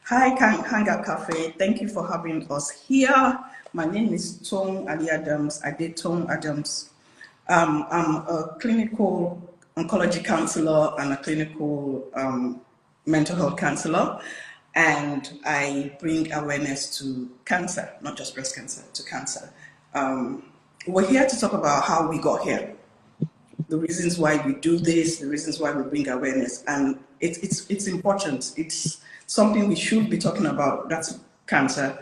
Hi, Hangout Cafe. Thank you for having us here. My name is Toun Alli-Adams. I did Toun Adams. I'm a clinical oncology counselor and a clinical mental health counselor, and I bring awareness to cancer, not just breast cancer, to cancer. We're here to talk about how we got here, the reasons why we do this, the reasons why we bring awareness, and it's important. It's something we should be talking about. That's cancer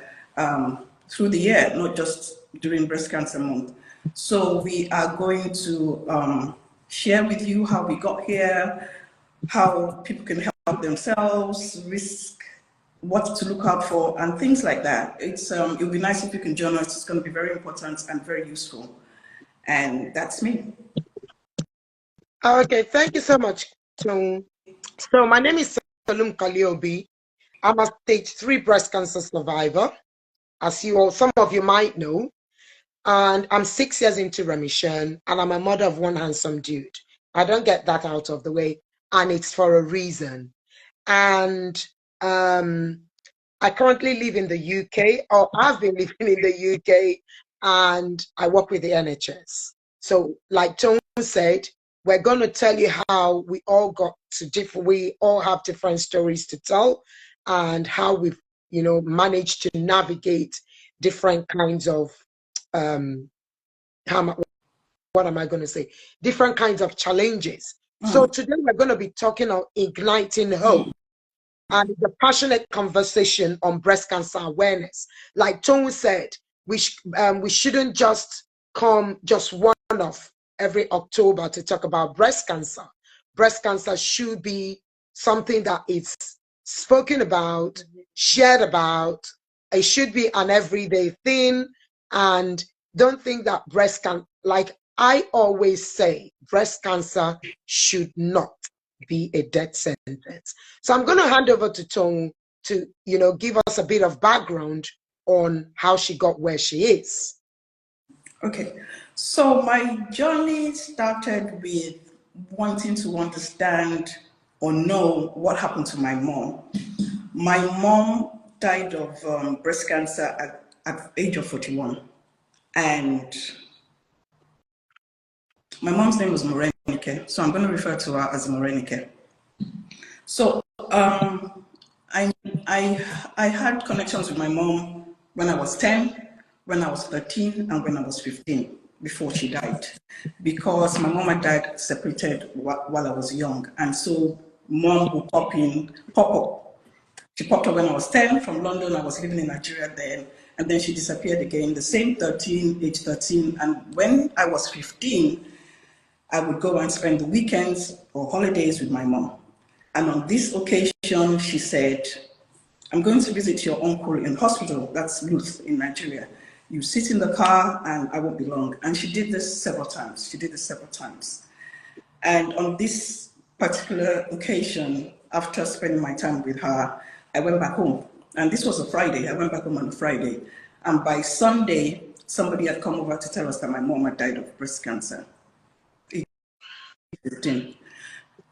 through the year, not just during Breast Cancer Month. So we are going to share with you how we got here, how people can help themselves, risk, what to look out for, and things like that. It'll be nice if you can join us. It's going to be very important and very useful. And that's me. Okay, thank you so much, Toun. So my name is Solumkolia. I'm a stage 3 breast cancer survivor, as some of you might know. And I'm 6 years into remission, and I'm a mother of one handsome dude. I don't get that out of the way, and it's for a reason. And I currently live in the UK, or I've been living in the UK, and I work with the NHS. So like Toun said, we're going to tell you how we all got to we all have different stories to tell, and how we've, managed to navigate different kinds of, what am I going to say? Different kinds of challenges. So today we're going to be talking on igniting hope. And it's a passionate conversation on breast cancer awareness. Like Toun said, we shouldn't just come just one off every October to talk about breast cancer. Breast cancer should be something that is spoken about, shared about. It should be an everyday thing. And don't think that breast cancer, like I always say, breast cancer should not be a death sentence. So I'm going to hand over to Toun to, give us a bit of background on how she got where she is. Okay, so my journey started with wanting to understand or know what happened to my mom. My mom died of breast cancer at the age of 41. And my mom's name was Morenike, so I'm going to refer to her as Morenike. So I had connections with my mom when I was 10, when I was 13, and when I was 15, before she died. Because my mom had died separated while I was young. And so mom would pop up. She popped up when I was 10 from London. I was living in Nigeria then. And then she disappeared again, the same age 13. And when I was 15, I would go and spend the weekends or holidays with my mom. And on this occasion, she said, I'm going to visit your uncle in hospital. That's Luth in Nigeria. You sit in the car and I won't be long. And she did this several times. And on this particular occasion, after spending my time with her, I went back home. And this was a Friday. I went back home on a Friday. And by Sunday, somebody had come over to tell us that my mom had died of breast cancer. 15.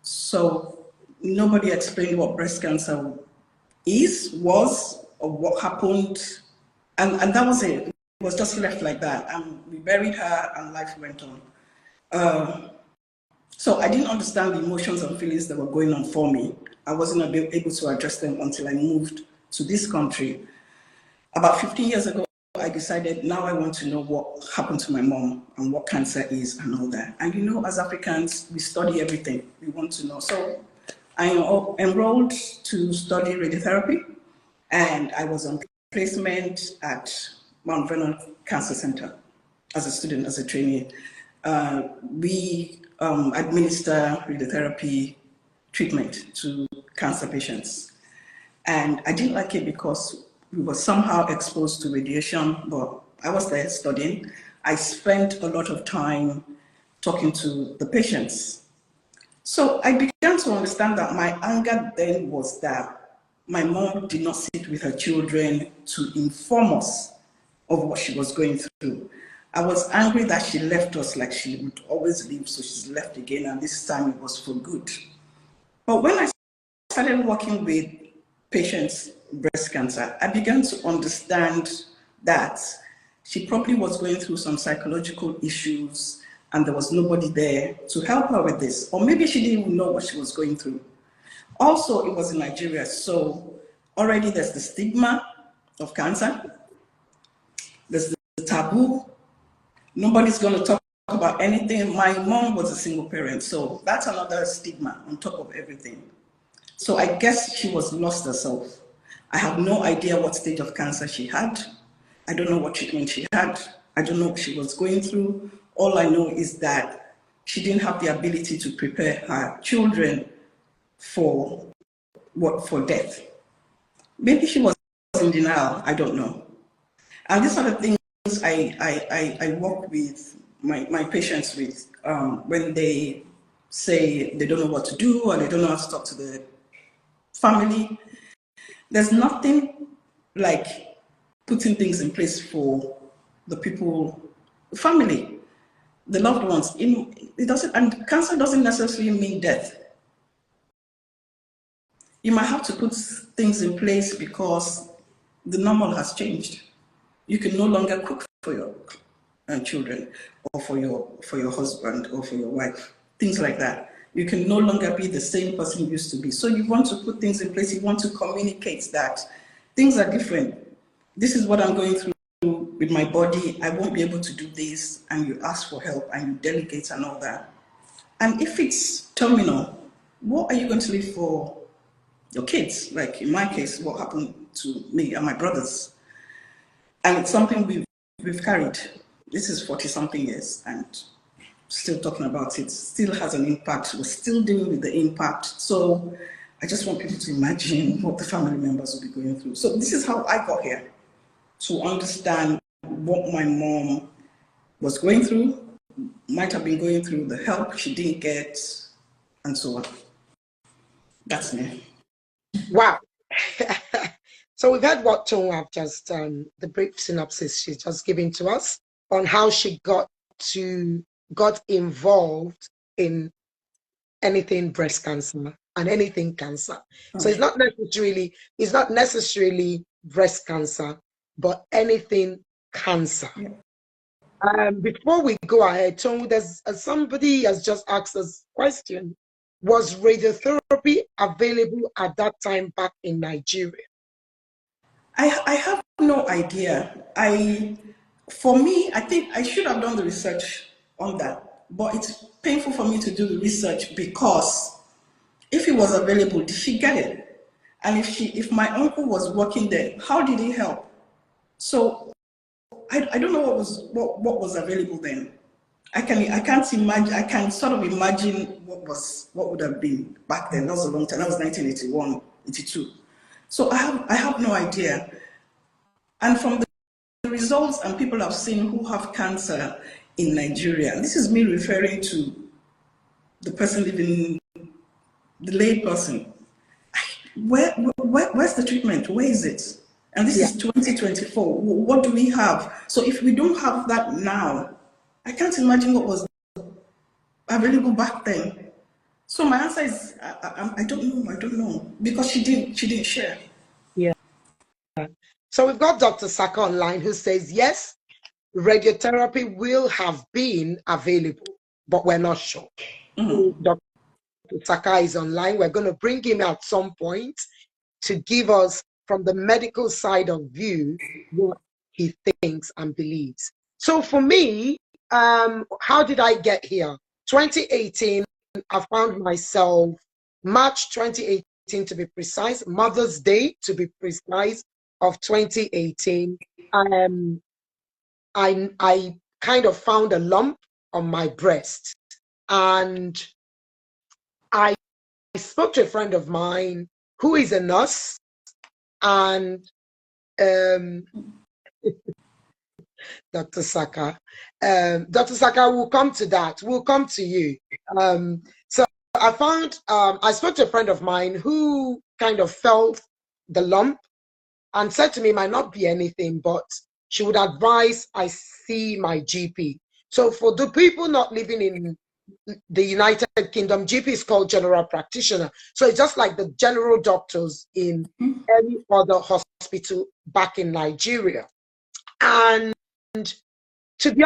So nobody explained what breast cancer was, or what happened. And that was it. It was just left like that. And we buried her and life went on. So I didn't understand the emotions and feelings that were going on for me. I wasn't able to address them until I moved to this country. About 15 years ago, I decided now I want to know what happened to my mom and what cancer is and all that. And as Africans, we study everything. We want to know. So I enrolled to study radiotherapy, and I was on placement at Mount Vernon Cancer Center as a student, as a trainee. We administer radiotherapy treatment to cancer patients. And I didn't like it because we were somehow exposed to radiation, but I was there studying. I spent a lot of time talking to the patients. So I began to understand that my anger then was that my mom did not sit with her children to inform us of what she was going through. I was angry that she left us like she would always leave, so she's left again, and this time it was for good. But when I started working with patients breast cancer, I began to understand that she probably was going through some psychological issues and there was nobody there to help her with this. Or maybe she didn't even know what she was going through. Also, it was in Nigeria, so already there's the stigma of cancer. There's the taboo. Nobody's going to talk about anything. My mom was a single parent, so that's another stigma on top of everything. So I guess she was lost herself. I have no idea what stage of cancer she had. I don't know what treatment she had. I don't know what she was going through. All I know is that she didn't have the ability to prepare her children for death. Maybe she was in denial, I don't know. And these are the things I work with my patients with when they say they don't know what to do or they don't know how to talk to the family. There's nothing like putting things in place for the people, the family, the loved ones. It doesn't, and cancer doesn't necessarily mean death. You might have to put things in place because the normal has changed. You can no longer cook for your children or for your husband or for your wife, things like that. You can no longer be the same person you used to be. So you want to put things in place. You want to communicate that things are different. This is what I'm going through with my body. I won't be able to do this. And you ask for help and you delegate and all that. And if it's terminal, what are you going to leave for your kids? Like in my case, what happened to me and my brothers. And it's something we've carried. This is 40-something years and still talking about it, still has an impact. We're still dealing with the impact. So I just want people to imagine what the family members will be going through. So this is how I got here, to understand what my mom was going through, might have been going through, the help she didn't get, and so on. That's me. Wow. So we've heard what Toun have just, the brief synopsis she's just given to us on how she got involved in anything breast cancer and anything cancer. Okay. So it's not necessarily breast cancer, but anything cancer. Yeah. Before we go ahead, Toun, there's somebody has just asked us a question. Was radiotherapy available at that time back in Nigeria? I have no idea. For me, I think I should have done the research on that, but it's painful for me to do the research because if it was available, did she get it? And if my uncle was working there, how did he help? So I don't know what was available then. I can't imagine. I can sort of imagine what would have been back then. That was a long time. That was 1981, 82. So I have no idea. And from the results and people I've seen who have cancer in Nigeria, this is me referring to the person living, the lay person. Where's the treatment? Where is it? And this is 2024. What do we have? So if we don't have that now, I can't imagine what was available back then. So my answer is I don't know because she didn't share. Yeah. So we've got Dr. Saka online who says yes, radiotherapy will have been available, but we're not sure. Mm-hmm. Dr. Saka is online. We're going to bring him at some point to give us, from the medical side of view, what he thinks and believes. So for me, how did I get here? 2018, I found myself, March 2018 to be precise, Mother's Day to be precise, of 2018. I kind of found a lump on my breast. And I spoke to a friend of mine who is a nurse, and Dr. Saka. Dr. Saka, we'll come to that. We'll come to you. So I found, I spoke to a friend of mine who kind of felt the lump and said to me, it might not be anything, but she would advise I see my GP. So for the people not living in the United Kingdom, GP is called general practitioner. So it's just like the general doctors in any other hospital back in Nigeria. And to be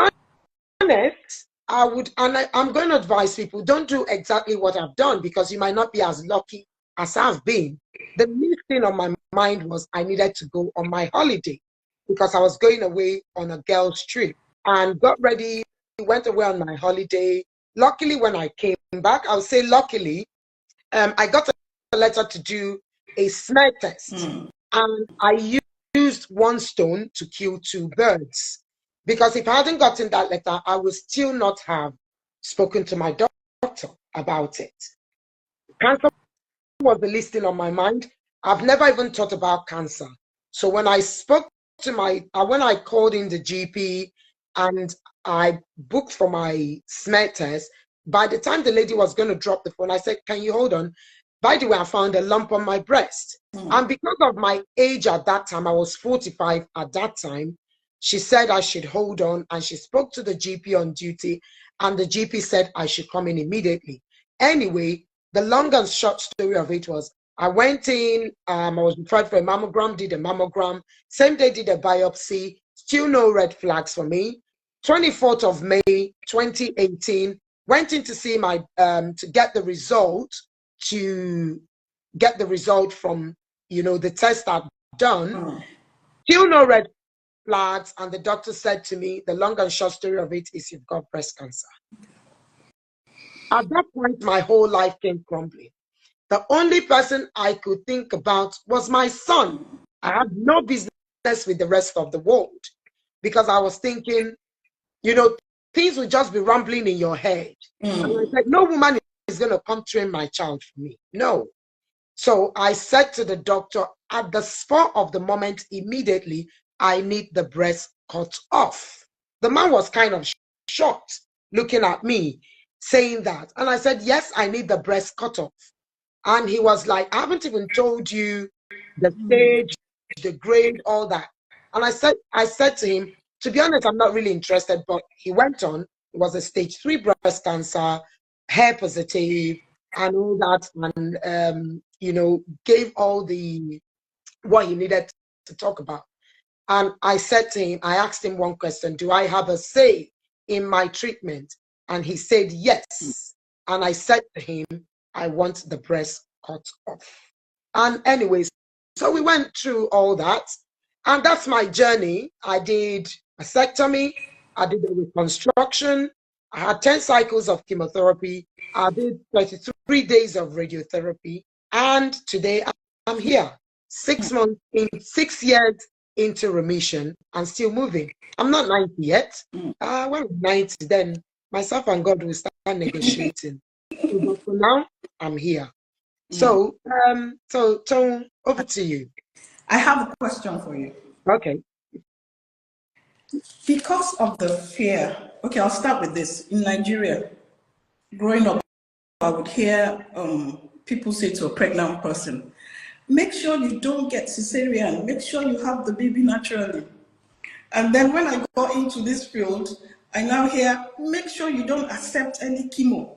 honest, I'm going to advise people, don't do exactly what I've done, because you might not be as lucky as I've been. The main thing on my mind was I needed to go on my holiday, because I was going away on a girls' trip, and got ready, went away on my holiday. Luckily, when I came back, I'll say luckily, I got a letter to do a smear test, and I used one stone to kill two birds. Because if I hadn't gotten that letter, I would still not have spoken to my doctor about it. Cancer was the least thing on my mind. I've never even thought about cancer. So when I spoke to when I called in the GP and I booked for my smear test, by the time the lady was going to drop the phone, I said, can you hold on? By the way, I found a lump on my breast. And because of my age at that time, I was 45 at that time, she said I should hold on, and she spoke to the GP on duty, and the GP said I should come in immediately. Anyway, the long and short story of it was, I went in, I was referred for a mammogram, did a mammogram, same day did a biopsy, still no red flags for me. 24th of May, 2018, went in to see my, to get the result from, the test I'd done. Still no red flags, and the doctor said to me, the long and short story of it is you've got breast cancer. At that point, my whole life came crumbling. The only person I could think about was my son. I had no business with the rest of the world, because I was thinking, things would just be rumbling in your head. And I said, no woman is going to come train my child for me. No. So I said to the doctor, at the spur of the moment, immediately, I need the breast cut off. The man was kind of shocked looking at me saying that. And I said, yes, I need the breast cut off. And he was like, I haven't even told you the stage, the grade, all that. And I said to him, to be honest, I'm not really interested. But he went on. It was a stage 3 breast cancer, hair positive, and all that. And, gave all what he needed to talk about. And I said to him, I asked him one question, do I have a say in my treatment? And he said, yes. And I said to him, I want the breast cut off. And anyways, so we went through all that. And that's my journey. I did a mastectomy. I did a reconstruction. I had 10 cycles of chemotherapy. I did 33 days of radiotherapy. And today I'm here, 6 months in, 6 years into remission and still moving. I'm not 90 yet. When I'm 90, then myself and God will start negotiating. But for now, I'm here. So, Toun, over to you. I have a question for you. Okay. Because of the fear, okay, I'll start with this. In Nigeria, growing up, I would hear people say to a pregnant person, make sure you don't get cesarean, make sure you have the baby naturally. And then when I got into this field, I now hear, make sure you don't accept any chemo.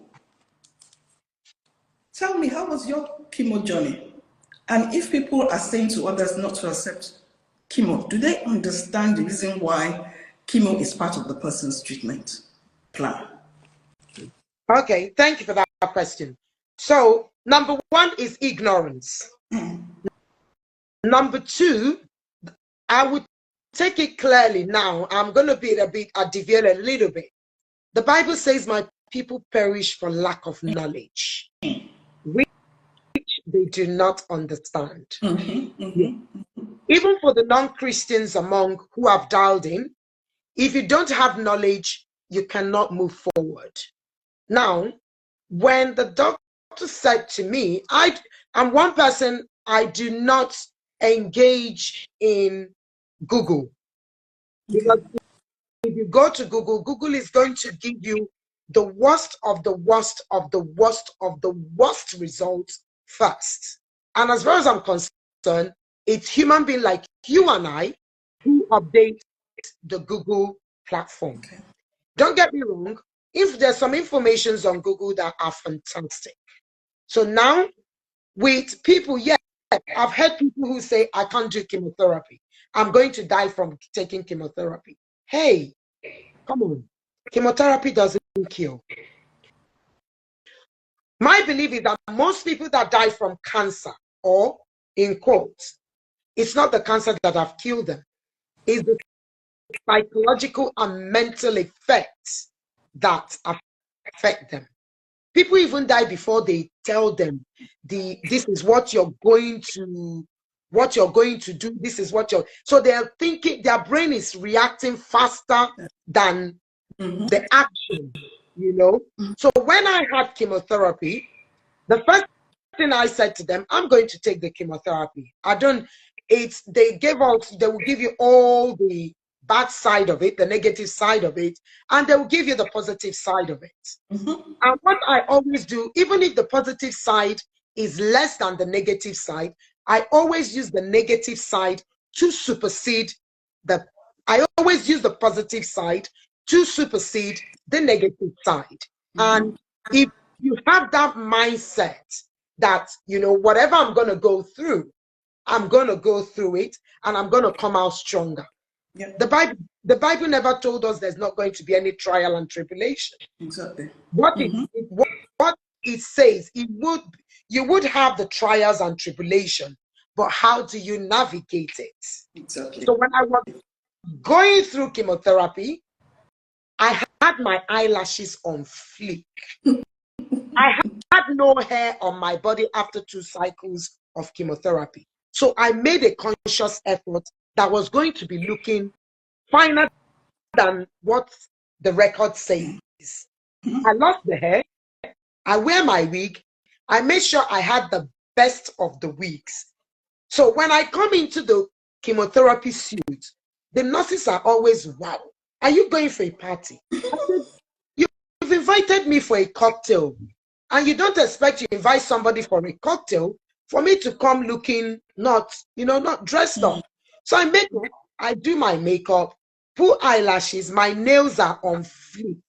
Tell me, how was your chemo journey? And if people are saying to others not to accept chemo, do they understand the reason why chemo is part of the person's treatment plan? Okay, thank you for that question. So, number 1 is ignorance. Number 2, I would take it clearly now. I'm going to deviate a little bit. The Bible says, my people perish for lack of knowledge, which they do not understand. Even for the non-Christians among who have dialed in, if you don't have knowledge, you cannot move forward. Now, when the doctor said to me, I'm one person, I do not engage in Google. Because if you go to Google, Google is going to give you the worst of the worst of the worst of the worst results first. And as far as I'm concerned, it's human being like you and I who update the Google platform. Don't get me wrong, if there's some informations on Google that are fantastic. So now with people, yeah, I've heard people who say, I can't do chemotherapy. I'm going to die from taking chemotherapy. Hey, come on. Chemotherapy doesn't kill. My belief is that most people that die from cancer, or in quotes, it's not the cancer that have killed them. It's the psychological and mental effects that affect them. People even die before they tell them this is what you're going to do. This is what you're, so they're thinking, their brain is reacting faster than the action, you know. So when I had chemotherapy, the first thing I said to them, I'm going to take the chemotherapy. They will give you all the bad side of it, the negative side of it, and they will give you the positive side of it. And what I always do, even if the positive side is less than the negative side, I always use the negative side to supersede I always use the positive side to supersede the negative side. And if you have that mindset that, you know, whatever I'm going to go through, I'm going to go through it and I'm going to come out stronger. Yeah. The Bible never told us there's not going to be any trial and tribulation. Exactly. What it says, you would have the trials and tribulation, but how do you navigate it? Exactly. So when I was going through chemotherapy, I had my eyelashes on fleek. I had no hair on my body after 2 cycles of chemotherapy. So I made a conscious effort that was going to be looking finer than what the record says. I lost the hair. I wear my wig. I made sure I had the best of the wigs. So when I come into the chemotherapy suite, the nurses are always, wow, are you going for a party? I said, you've invited me for a cocktail, and you don't expect to invite somebody for a cocktail for me to come looking not dressed up. So I do my makeup, put eyelashes, my nails are on fleek.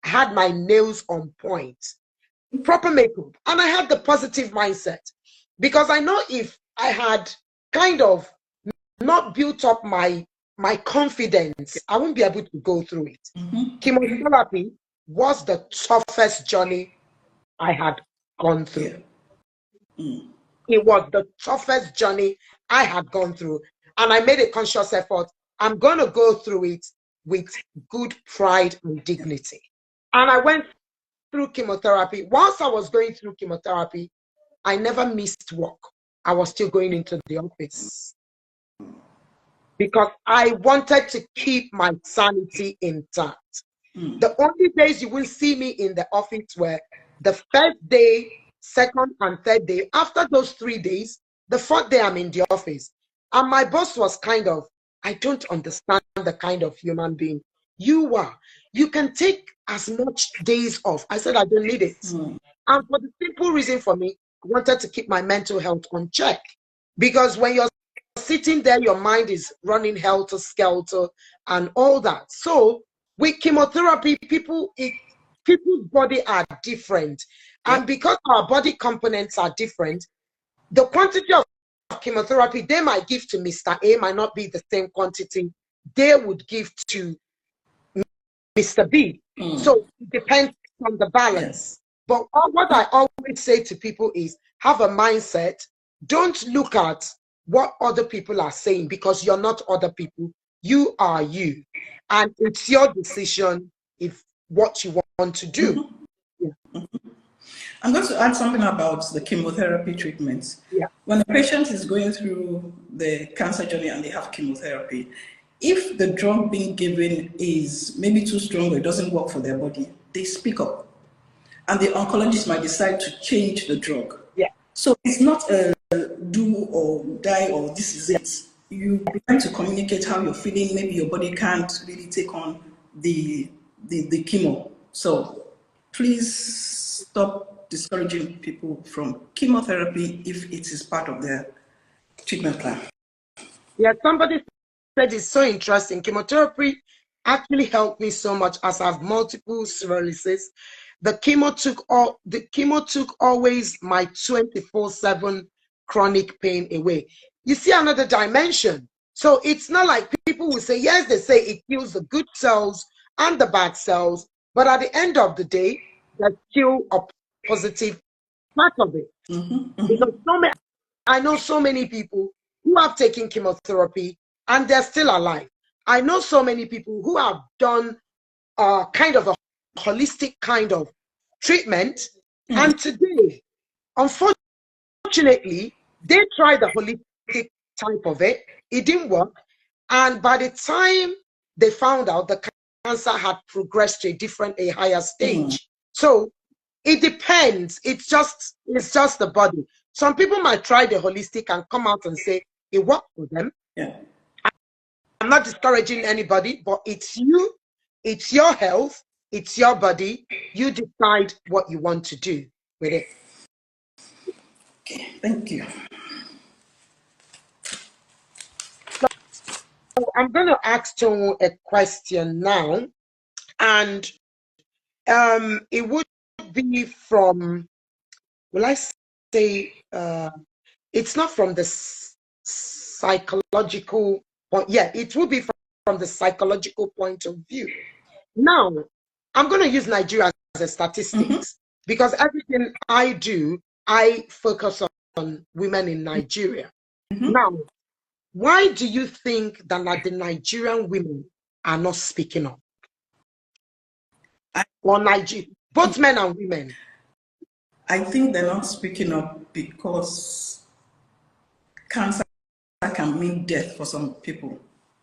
I had my nails on point, proper makeup, and I had the positive mindset, because I know if I had kind of not built up my confidence, I won't be able to go through it. Chemotherapy was the toughest journey I had gone through. It was the toughest journey I had gone through. And I made a conscious effort. I'm going to go through it with good pride and dignity. And I went through chemotherapy. Whilst I was going through chemotherapy, I never missed work. I was still going into the office, because I wanted to keep my sanity intact. The only days you will see me in the office were the first day, second and third day. After those 3 days, the 4th day I'm in the office. And my boss was kind of, I don't understand the kind of human being you are. You can take as much days off. I said, I don't need it. And for the simple reason for me, I wanted to keep my mental health on check. Because when you're sitting there, your mind is running helter-skelter and all that. So with chemotherapy, people's body are different. And because our body components are different, the quantity of chemotherapy they might give to Mr. A might not be the same quantity they would give to Mr. B. So it depends on the balance. But what I always say to people is, have a mindset. Don't look at what other people are saying, because you're not other people. You are you. And it's your decision if what you want to do. I'm going to add something about the chemotherapy treatments. When a patient is going through the cancer journey and they have chemotherapy, if the drug being given is maybe too strong or it doesn't work for their body, they speak up. And the oncologist might decide to change the drug. So it's not a do or die or this is it. You begin to communicate how you're feeling. Maybe your body can't really take on the chemo. So please stop discouraging people from chemotherapy if it is part of their treatment plan. Somebody said it's so interesting. Chemotherapy actually helped me so much as I have multiple sclerosis. The chemo took always my 24/7 chronic pain away. You see another dimension. So it's not like people will say, yes, they say it kills the good cells and the bad cells, but at the end of the day, there's still a positive part of it. Because I know so many people who have taken chemotherapy and they're still alive. I know so many people who have done kind of a holistic kind of treatment, and today, unfortunately, they tried the holistic type of it. It didn't work, and by the time they found out, the cancer had progressed to a higher stage. So it depends. It's just the body. Some people might try the holistic and come out and say it worked for them. Yeah. I'm not discouraging anybody, but it's you, it's your health, it's your body. You decide what you want to do with it. Okay, thank you. So I'm going to ask you a question now, and it would be from, will I say, it's not from the psychological point. Yeah, it will be from the psychological point of view. Now, I'm going to use Nigeria as a statistics because everything I do, I focus on women in Nigeria. Now, why do you think that the Nigerian women are not speaking up? Or Nigeria, both men and women. I think they're not speaking up because cancer can mean death for some people.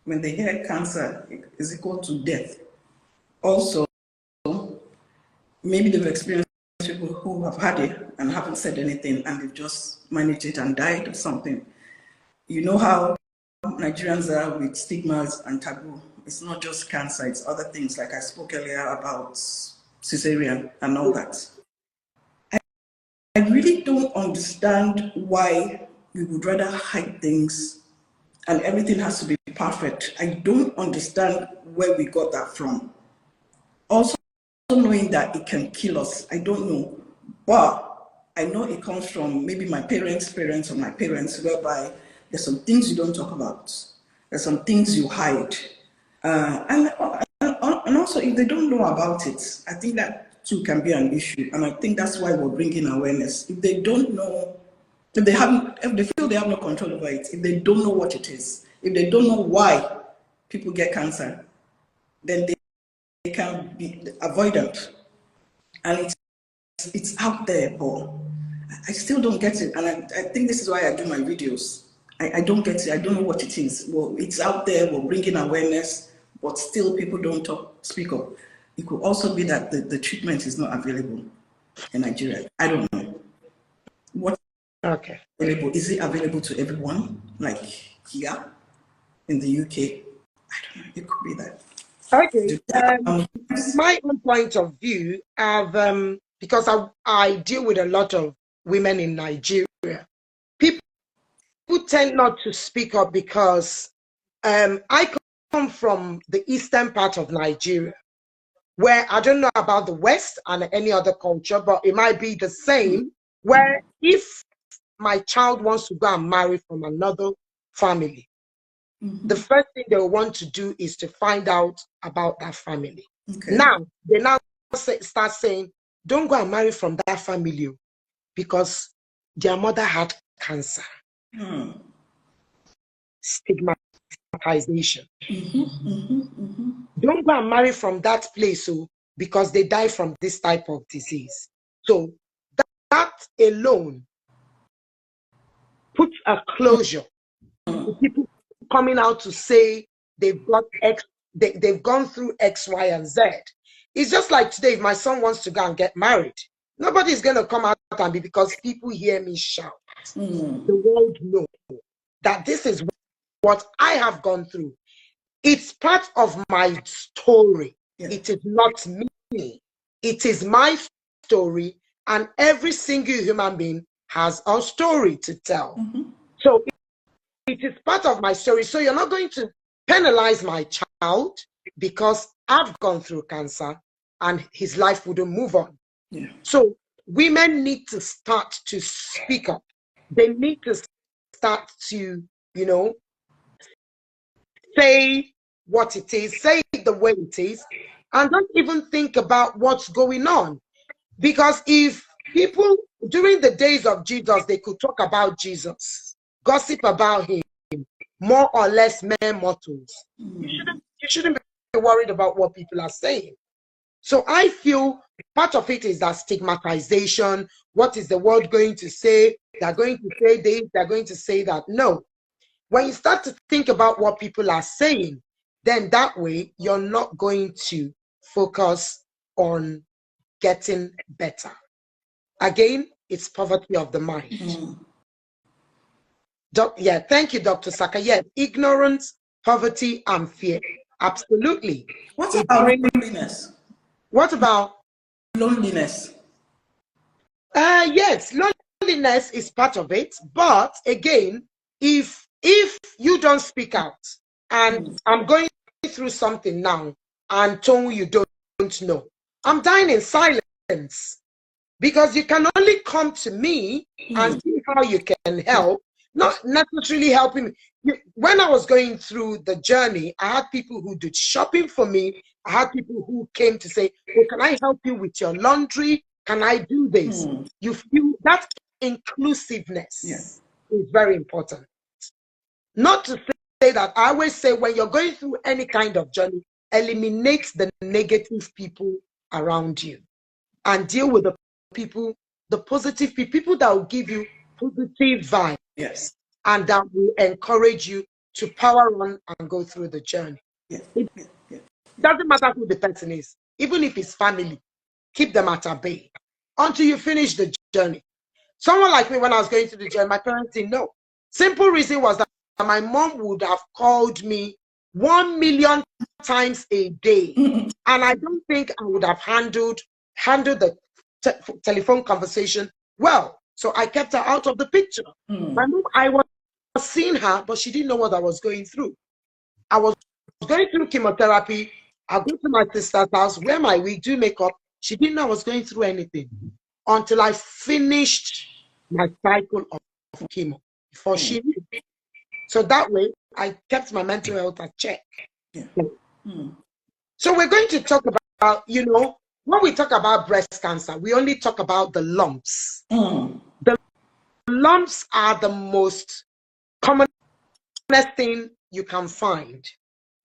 When they hear cancer, it is equal to death. Also, maybe they've experienced people who have had it and haven't said anything and they've just managed it and died or something. You know how Nigerians are with stigmas and taboo. It's not just cancer, it's other things like I spoke earlier about cesarean and all that. I really don't understand why we would rather hide things and everything has to be perfect. I don't understand where we got that from. Also, knowing that it can kill us, I don't know. But I know it comes from maybe my parents' or my parents, whereby there's some things you don't talk about. There's some things you hide. And also, if they don't know about it, I think that too can be an issue. And I think that's why we're bringing awareness. If they don't know, if they feel they have no control over it, if they don't know what it is, if they don't know why people get cancer, then they can be avoidant. And it's out there, but I still don't get it. And I think this is why I do my videos. I don't get it. I don't know what it is. Well, it's out there. We're bringing awareness, but still people don't speak up. It could also be that the treatment is not available in Nigeria. I don't know. What available? Is it available to everyone, like here in the UK? I don't know. It could be that. Okay. My own point of view, because I deal with a lot of women in Nigeria, people tend not to speak up because I come from the eastern part of Nigeria, where I don't know about the West and any other culture, but it might be the same, where if my child wants to go and marry from another family, the first thing they want to do is to find out about that family. Now, they start saying, don't go and marry from that family because their mother had cancer. Stigmatization. Don't go and marry from that place because they die from this type of disease. So that alone puts a closure to people coming out to say they've got they've gone through X, Y, and Z. It's just like today, if my son wants to go and get married, nobody's going to come out and be, because people hear me shout. The world knows that this is what I have gone through. It's part of my story. It is not me. It is my story, and every single human being has a story to tell. So it is part of my story. So you're not going to penalize my child. because I've gone through cancer and his life wouldn't move on. Yeah. So women need to start to speak up. They need to start to, you know, say what it is, say it the way it is, and don't even think about what's going on. Because if people during the days of Jesus, they could talk about Jesus, gossip about him, more or less mere mortals. You shouldn't be worried about what people are saying. So I feel part of it is that stigmatization. What is the world going to say? They're going to say this, they're going to say that. No. When you start to think about what people are saying, then that way you're not going to focus on getting better. Again, it's poverty of the mind. Yeah, thank you, Dr. Saka. Yes, ignorance, poverty, and fear. Absolutely. What about loneliness? What about loneliness? Yes, loneliness is part of it. But again, if you don't speak out, and I'm going through something now, and Toun, you don't know, I'm dying in silence, because you can only come to me and see how you can help, not necessarily helping me. When I was going through the journey, I had people who did shopping for me. I had people who came to say, oh, can I help you with your laundry? Can I do this? You feel that inclusiveness is very important. Not to say that, I always say when you're going through any kind of journey, eliminate the negative people around you and deal with the people, the positive people that will give you positive vibes. Yes. And that will encourage you to power on and go through the journey. It doesn't matter who the person is, even if it's family, keep them at bay until you finish the journey. Someone like me, when I was going through the journey, my parents didn't know. Simple reason was that my mom would have called me 1 million times a day. And I don't think I would have handled the telephone conversation well. So I kept her out of the picture. My mom, I was seeing her, but she didn't know what I was going through. I was going through chemotherapy. I go to my sister's house, wear my wig, do makeup. She didn't know I was going through anything until I finished my cycle of chemo before she knew. So that way, I kept my mental health at check. So we're going to talk about, you know, when we talk about breast cancer, we only talk about the lumps. The lumps are the most common thing you can find.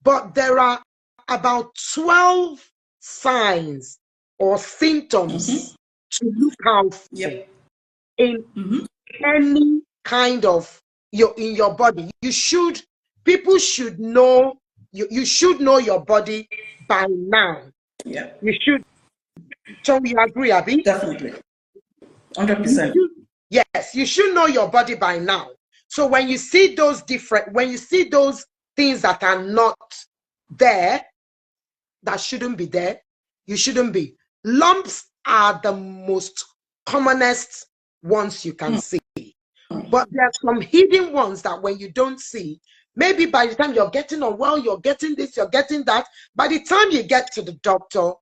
But there are about 12 signs or symptoms to look out for in any kind of in your body. People should know, you should know your body by now. Yeah. You should. So you agree, Abby? Definitely. 100%. Yes, you should know your body by now. So when you see those things that are not there, that shouldn't be there, you shouldn't be. Lumps are the most commonest ones you can see. But there are some hidden ones that when you don't see, maybe by the time you're getting unwell, you're getting this, you're getting that, by the time you get to the doctor,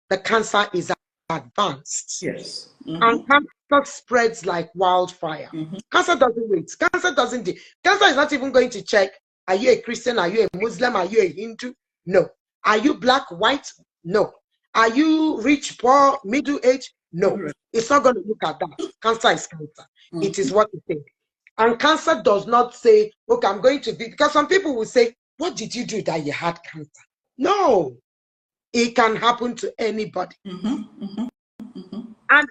the cancer is advanced. Yes. And cancer spreads like wildfire. Cancer doesn't wait. Cancer is not even going to check, are you a Christian? Are you a Muslim? Are you a Hindu? No. Are you black, white? No. Are you rich, poor, middle age? No. It's not going to look at that. Cancer is cancer. It is what it is. And cancer does not say, okay, I'm going to be, because some people will say, what did you do that you had cancer? No. It can happen to anybody. And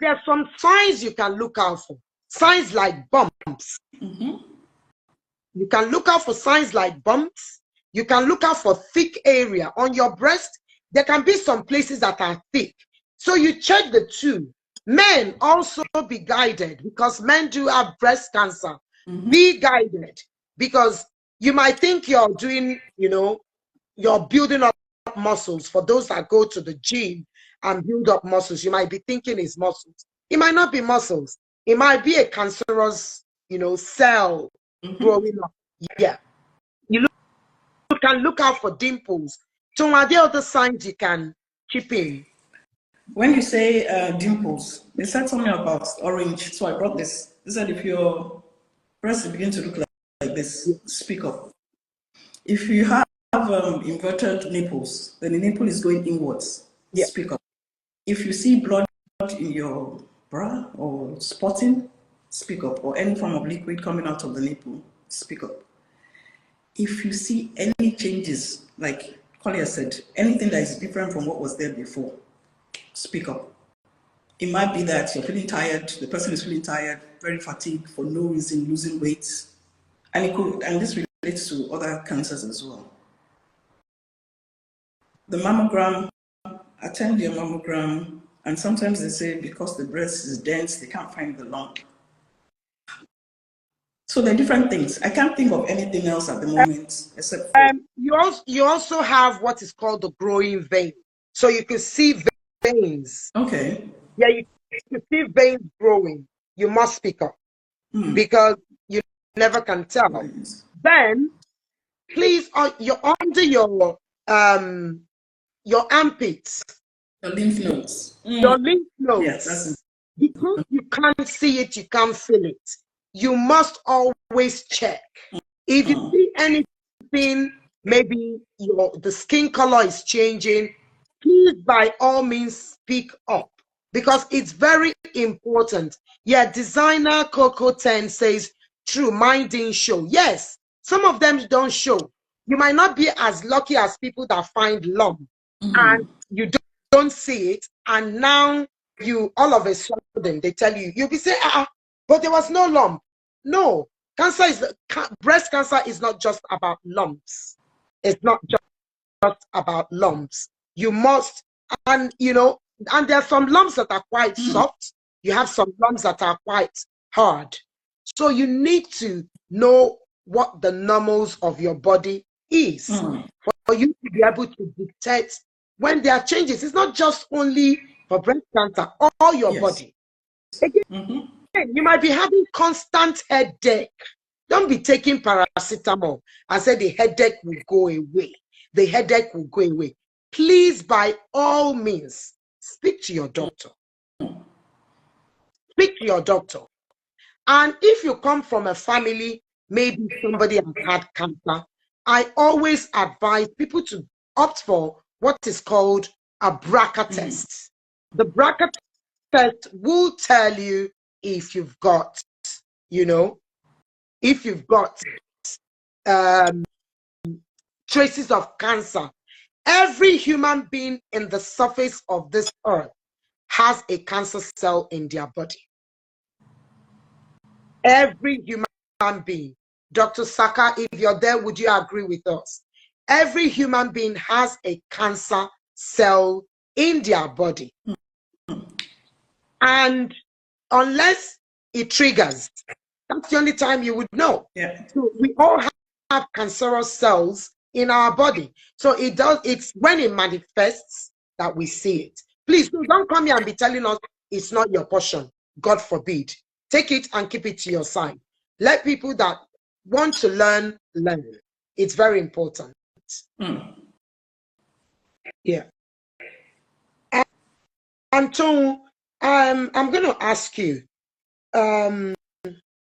there are some signs you can look out for. Signs like bumps. You can look out for signs like bumps. You can look out for thick area. On your breast, there can be some places that are thick. So you check the two. Men also be guided, because men do have breast cancer. Be guided, because you might think you're doing, you know, you're building up muscles. For those that go to the gym and build up muscles, you might be thinking it's muscles. It might not be muscles. It might be a cancerous, you know, cell growing up. Yeah. You can look out for dimples. So are there other signs you can chip in? When you say dimples, they said something about orange, so I brought this. They said if your breast begin to look like this, speak up. If you have inverted nipples, then the nipple is going inwards, Yeah. speak up. If you see blood in your bra or spotting, speak up. Or any form of liquid coming out of the nipple, speak up. If you see any changes, like Kolia said, anything that is different from what was there before, speak up. It might be that you're feeling tired, the person is feeling tired, very fatigued for no reason, losing weight. And this relates to other cancers as well. The mammogram, attend your mammogram, and sometimes they say because the breast is dense, they can't find the lump. So there are different things. I can't think of anything else at the moment except for... You also have what is called the growing vein. So you can see veins. Okay. Yeah, you can see veins growing. You must speak up because you never can tell. Veins. Then, please, you're under your armpits. Your lymph nodes. Your lymph nodes. Yes, because you can't see it, you can't feel it. You must always check. If you see anything, maybe the skin color is changing, please by all means speak up because it's very important. Yeah, designer Coco 10 says, true, mine didn't show. Yes, some of them don't show. You might not be as lucky as people that find lump and you don't see it, and now you all of a sudden they tell you, you'll be saying, but there was no lump. No, breast cancer is not just about lumps. It's not just about lumps. You must, and there are some lumps that are quite soft. You have some lumps that are quite hard. So you need to know what the normals of your body is for you to be able to detect when there are changes. It's not just only for breast cancer, all your body. Again, you might be having constant headache. Don't be taking paracetamol and say the headache will go away. The headache will go away. Please, by all means, speak to your doctor. Speak to your doctor. And if you come from a family, maybe somebody has had cancer, I always advise people to opt for what is called a BRCA test. The BRCA test will tell you if you've got, traces of cancer. Every human being in the surface of this earth has a cancer cell in their body. Every human being. Dr. Saka, if you're there, would you agree with us? Every human being has a cancer cell in their body. And unless it triggers, that's the only time you would know. Yeah. So we all have cancerous cells in our body. So it's when it manifests that we see it. Please don't come here and be telling us it's not your portion. God forbid. Take it and keep it to your side. Let people that want to learn. It's very important. Yeah. And so I'm going to ask you,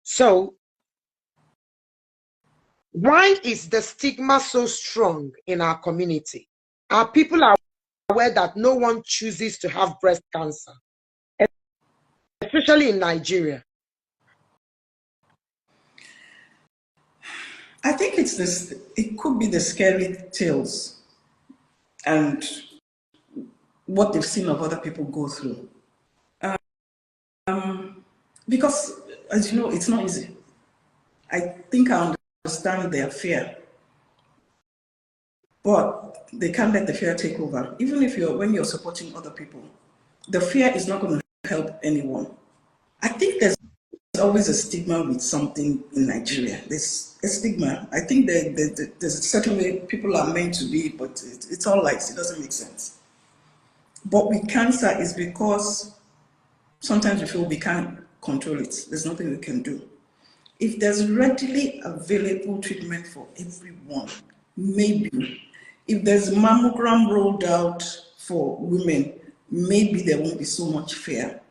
so why is the stigma so strong in our community? Our people are aware that no one chooses to have breast cancer, especially in Nigeria. I think it could be the scary tales and what they've seen of other people go through. Because, as you know, it's not easy. I think I understand their fear, but they can't let the fear take over. Even when you're supporting other people, the fear is not going to help anyone. I think there's always a stigma with something in Nigeria. There's a stigma. I think there's a certain way people are meant to be, but it's all lies. It doesn't make sense. But with cancer is because sometimes we feel we can't control it. There's nothing we can do. If there's readily available treatment for everyone, maybe If there's mammogram rolled out for women, maybe there won't be so much fear.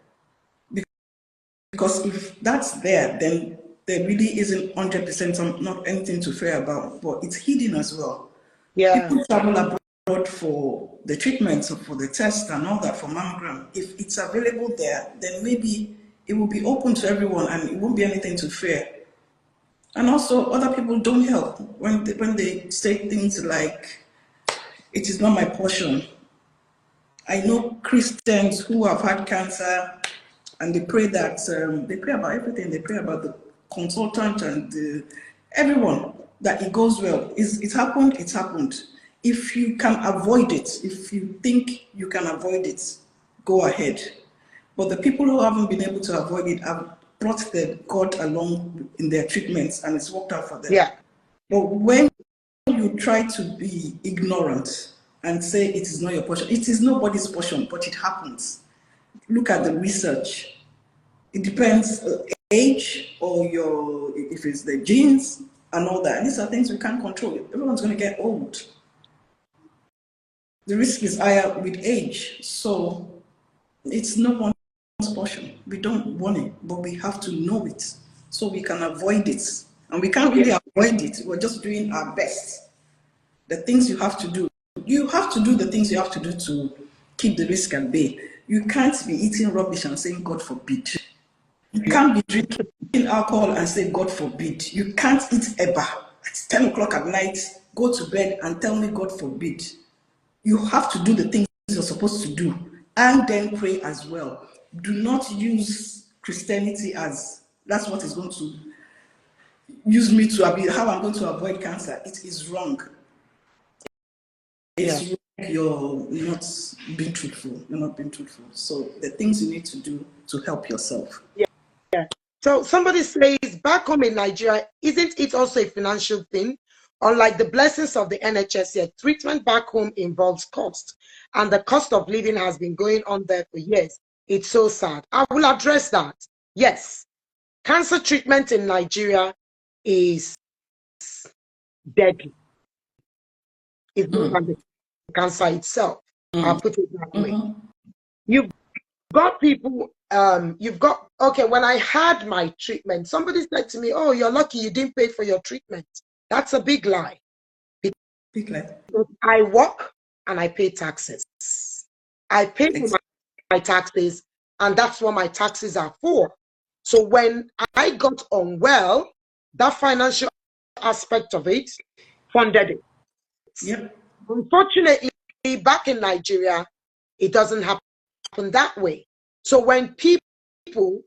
Because if that's there, then there really isn't 100% not anything to fear about, but it's hidden as well. Yeah. People travel abroad for the treatments or for the test and all that for mammogram. If it's available there, then maybe it will be open to everyone and it won't be anything to fear. And also, other people don't help when they say things like, "It is not my portion." I know Christians who have had cancer, and they pray that they pray about everything. They pray about the consultant and everyone that it goes well. It happened. It's happened. If you can avoid it, if you think you can avoid it, go ahead. But the people who haven't been able to avoid it have brought their God along in their treatments, and it's worked out for them. Yeah. But when you try to be ignorant and say it is not your portion, it is nobody's portion, but it happens. Look at the research. It depends age or if it's the genes and all that. And these are things we can't control. Everyone's going to get old. The risk is higher with age. So it's no one's portion. We don't want it, but we have to know it so we can avoid it. And we can't really avoid it. We're just doing our best. The things you have to do. You have to do the things you have to do to keep the risk at bay. You can't be eating rubbish and saying, "God forbid." You can't be drinking alcohol and say, "God forbid." You can't eat ever at 10 o'clock at night, go to bed and tell me, "God forbid." You have to do the things you're supposed to do and then pray as well. Do not use Christianity as that's what is going to use me to how I'm going to avoid cancer. It is wrong. It's wrong. You're not being truthful. You're not being truthful. So the things you need to do to help yourself. Yeah. So somebody says, back home in Nigeria, isn't it also a financial thing? Unlike the blessings of the NHS here, treatment back home involves cost, and the cost of living has been going on there for years. It's so sad. I will address that. Yes, cancer treatment in Nigeria is deadly. It's more than the cancer itself. I'll put it that way. You've got people, okay, when I had my treatment, somebody said to me, "Oh, you're lucky you didn't pay for your treatment." That's a big lie. Big lie. I work and I pay taxes. I pay for my taxes, and that's what my taxes are for. So when I got unwell, that financial aspect of it funded it. Yep. Unfortunately, back in Nigeria, it doesn't happen that way. So when people,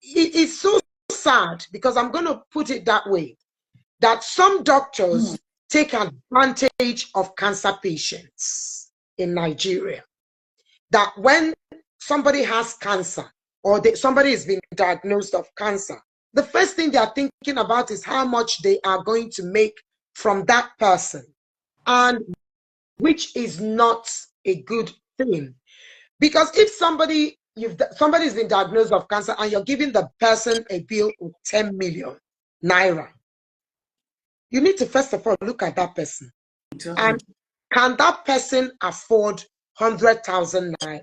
it's so sad, because I'm going to put it that way, that some doctors take advantage of cancer patients in Nigeria. That when somebody has cancer or somebody has been diagnosed of cancer, the first thing they are thinking about is how much they are going to make from that person, and which is not a good thing. Because if somebody's been diagnosed of cancer and you're giving the person a bill of 10 million naira, you need to first of all look at that person. And can that person afford 100,000 naira?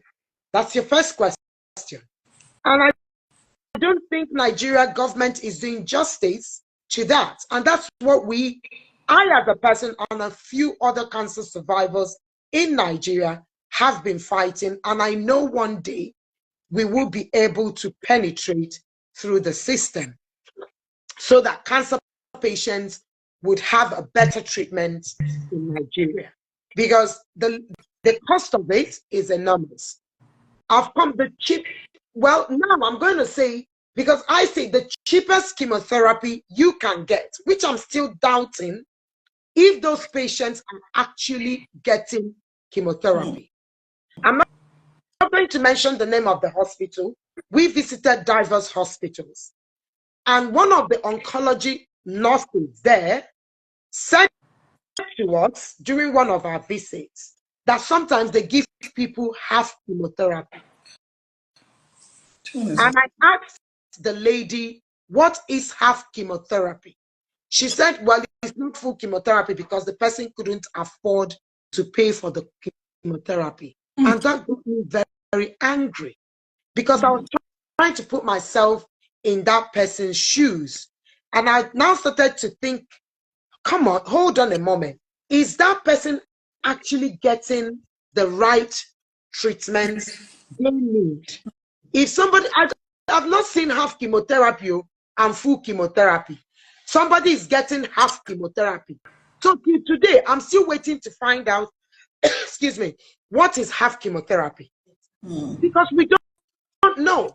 That's your first question. And I don't think Nigeria government is doing justice to that. And that's what I as a person and a few other cancer survivors in Nigeria have been fighting. And I know one day we will be able to penetrate through the system so that cancer patients would have a better treatment in Nigeria, because the cost of it is enormous. I've come the cheap, well, now I'm going to say, because I say the cheapest chemotherapy you can get, which I'm still doubting if those patients are actually getting chemotherapy. I'm not going to mention the name of the hospital. We visited diverse hospitals, and one of the oncology nurses there said to us during one of our visits that sometimes they give people half chemotherapy. And I asked the lady, "What is half chemotherapy?" She said, "Well, it's not full chemotherapy because the person couldn't afford to pay for the chemotherapy. And that got me very, very angry, because I was trying to put myself in that person's shoes. And I now started to think, come on, hold on a moment. Is that person actually getting the right treatment they need? If somebody, I've not seen half chemotherapy and full chemotherapy. Somebody is getting half chemotherapy. So today, I'm still waiting to find out, excuse me, what is half chemotherapy? Because we don't know.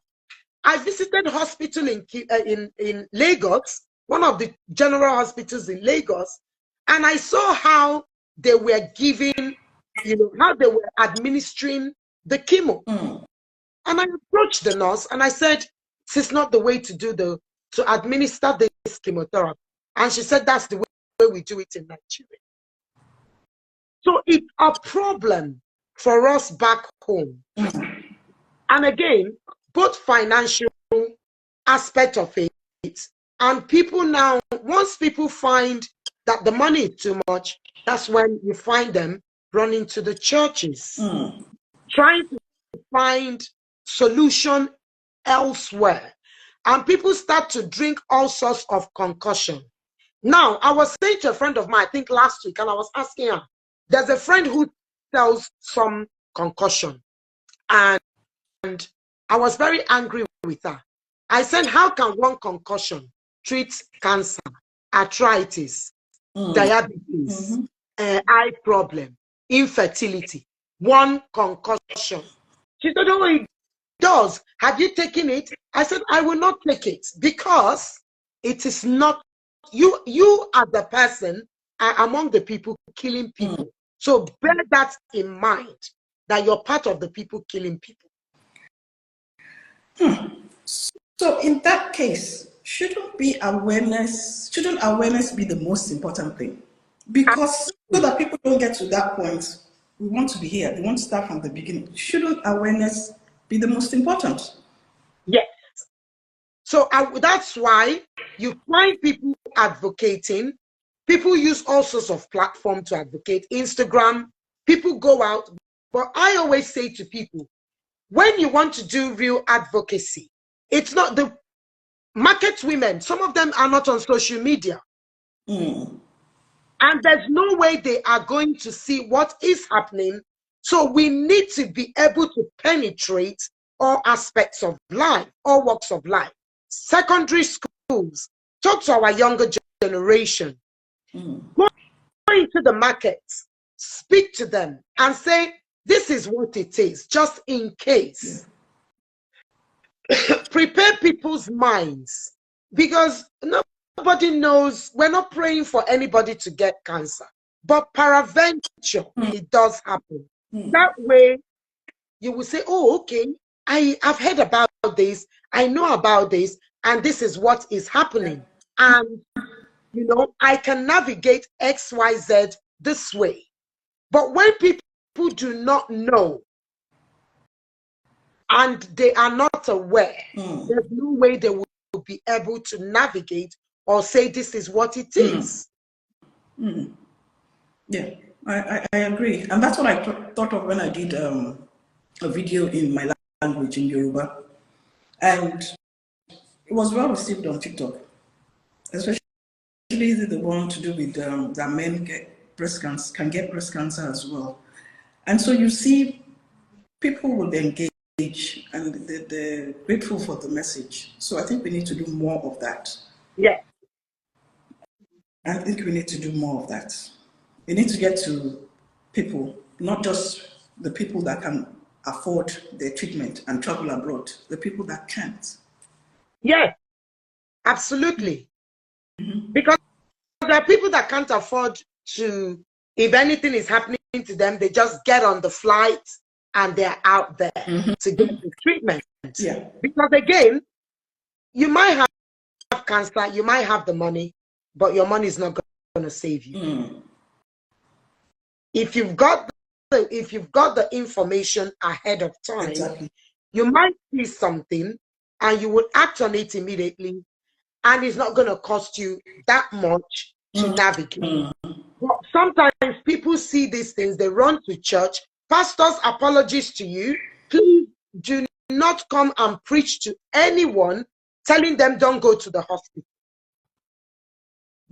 I visited hospital in Lagos, one of the general hospitals in Lagos, and I saw how they were giving, how they were administering the chemo. And I approached the nurse and I said, this is not the way to administer this chemotherapy. And she said, that's the way we do it in Nigeria. So it's a problem for us back home. And again, both financial aspect of it, and people now, once people find that the money is too much, that's when you find them running to the churches, trying to find solution elsewhere. And people start to drink all sorts of concussion. Now, I was saying to a friend of mine, I think last week, and I was asking her, there's a friend who sells some concussion. And I was very angry with her. I said, how can one concussion treat cancer, arthritis, diabetes, eye problem, infertility? One concussion. She said, oh, it does. Have you taken it? I said, I will not take it, because it is not, you are the person among the people killing people. So bear that in mind, that you're part of the people killing people. So in that case, shouldn't awareness be the most important thing? Because so that people don't get to that point, we want to be here, we want to start from the beginning. Shouldn't awareness be the most important? Yes. So that's why you find people advocating. People use all sorts of platforms to advocate. Instagram, people go out. But I always say to people, when you want to do real advocacy, it's not the market women. Some of them are not on social media. And there's no way they are going to see what is happening. So we need to be able to penetrate all aspects of life, all walks of life. Secondary schools, talk to our younger generation. Go into the markets, speak to them and say, this is what it is, just in case. Prepare people's minds, because nobody knows. We're not praying for anybody to get cancer, but peradventure it does happen. That way you will say, oh, okay, I've heard about this, I know about this, and this is what is happening. And I can navigate XYZ this way. But when people do not know and they are not aware, there's no way they will be able to navigate or say this is what it is. Yeah, I agree. And that's what I thought of when I did a video in my language, in Yoruba. And it was well received on TikTok, especially the one to do with that men can get breast cancer as well. And so you see, people will engage and they're grateful for the message. So I think we need to do more of that. Yeah. I think we need to do more of that. We need to get to people, not just the people that can afford their treatment and travel abroad, the people that can't. Yeah, absolutely. Because there are people that can't afford to, if anything is happening to them, they just get on the flight and they're out there to get the treatment. Yeah. Because again, you might have cancer, you might have the money, but your money is not going to save you. If you've got the information ahead of time, you might see something and you will act on it immediately, and it's not going to cost you that much to navigate. But sometimes people see these things, they run to church. Pastors, apologies to you. Please do not come and preach to anyone telling them don't go to the hospital.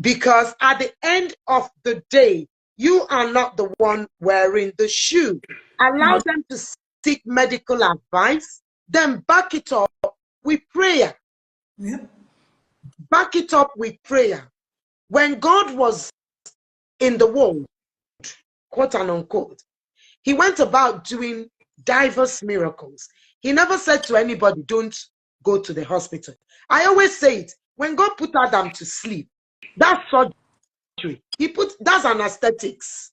Because at the end of the day, you are not the one wearing the shoe. Allow them to seek medical advice, then back it up with prayer. Yeah. Back it up with prayer. When God was in the world, quote and unquote, he went about doing diverse miracles. He never said to anybody, don't go to the hospital. I always say it, when God put Adam to sleep, that's surgery. That's anesthetics.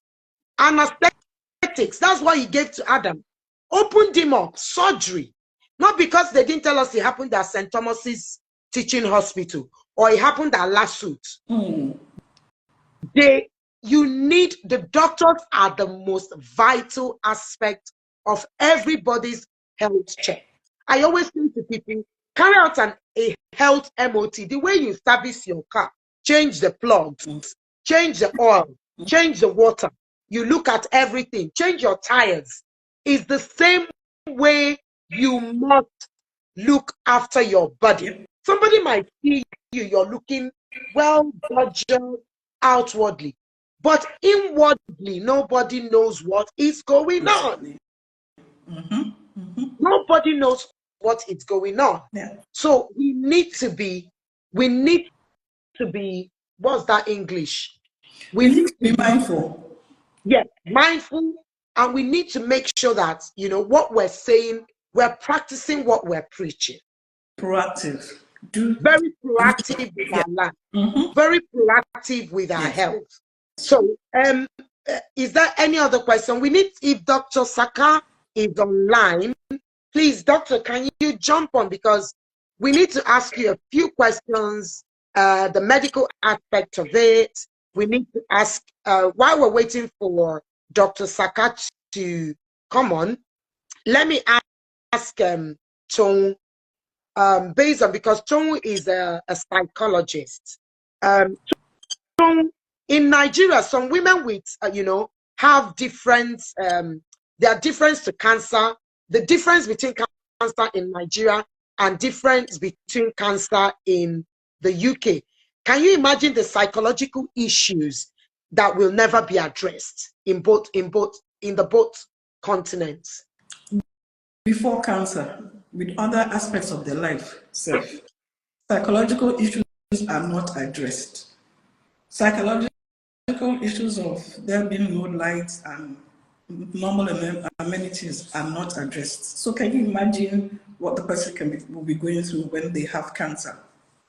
Anesthetics, that's what he gave to Adam. Opened him up, surgery. Not because they didn't tell us it happened at St. Thomas's Teaching Hospital or it happened at Lasut. The doctors are the most vital aspect of everybody's health check. I always say to people, carry out a health MOT, the way you service your car, change the plugs, change the oil, change the water. You look at everything, change your tires. It's the same way you must look after your body. Somebody might see you're looking well budget outwardly, but inwardly, nobody knows what is going on. Nobody knows what is going on. Yeah. So we need to be, what's that English? We need to be mindful. Yes, mindful, and we need to make sure that, what we're saying, we're practicing what we're preaching. Proactive. Very proactive with our life. Very proactive with our health. So, is there any other question? We need, if Dr. Saka is online, please, doctor, can you jump on? Because we need to ask you a few questions, the medical aspect of it. We need to ask, while we're waiting for Dr. Saka to come on, let me ask Toun, based on, because Toun is a psychologist. Toun, in Nigeria, some women with, have different, there are difference to cancer, the difference between cancer in Nigeria and difference between cancer in the UK. Can you imagine the psychological issues that will never be addressed in the both continents? Before cancer, with other aspects of their life, psychological issues are not addressed. Psychological issues of there being no light and normal amenities are not addressed. So can you imagine what the person will be going through when they have cancer?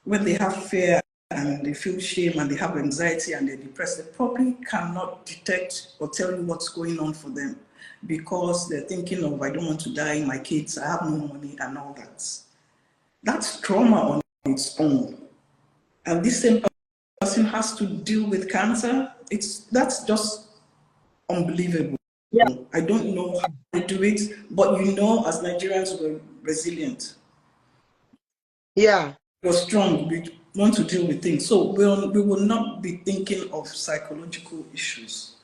When they have fear and they feel shame and they have anxiety and they're depressed, they probably cannot detect or tell you what's going on for them because they're thinking of, I don't want to die, my kids, I have no money and all that. That's trauma on its own. And this same person has to deal with cancer. That's just unbelievable. Yeah. I don't know how they do it, but as Nigerians, we're resilient. Yeah. We're strong. We want to deal with things. So we will not be thinking of psychological issues.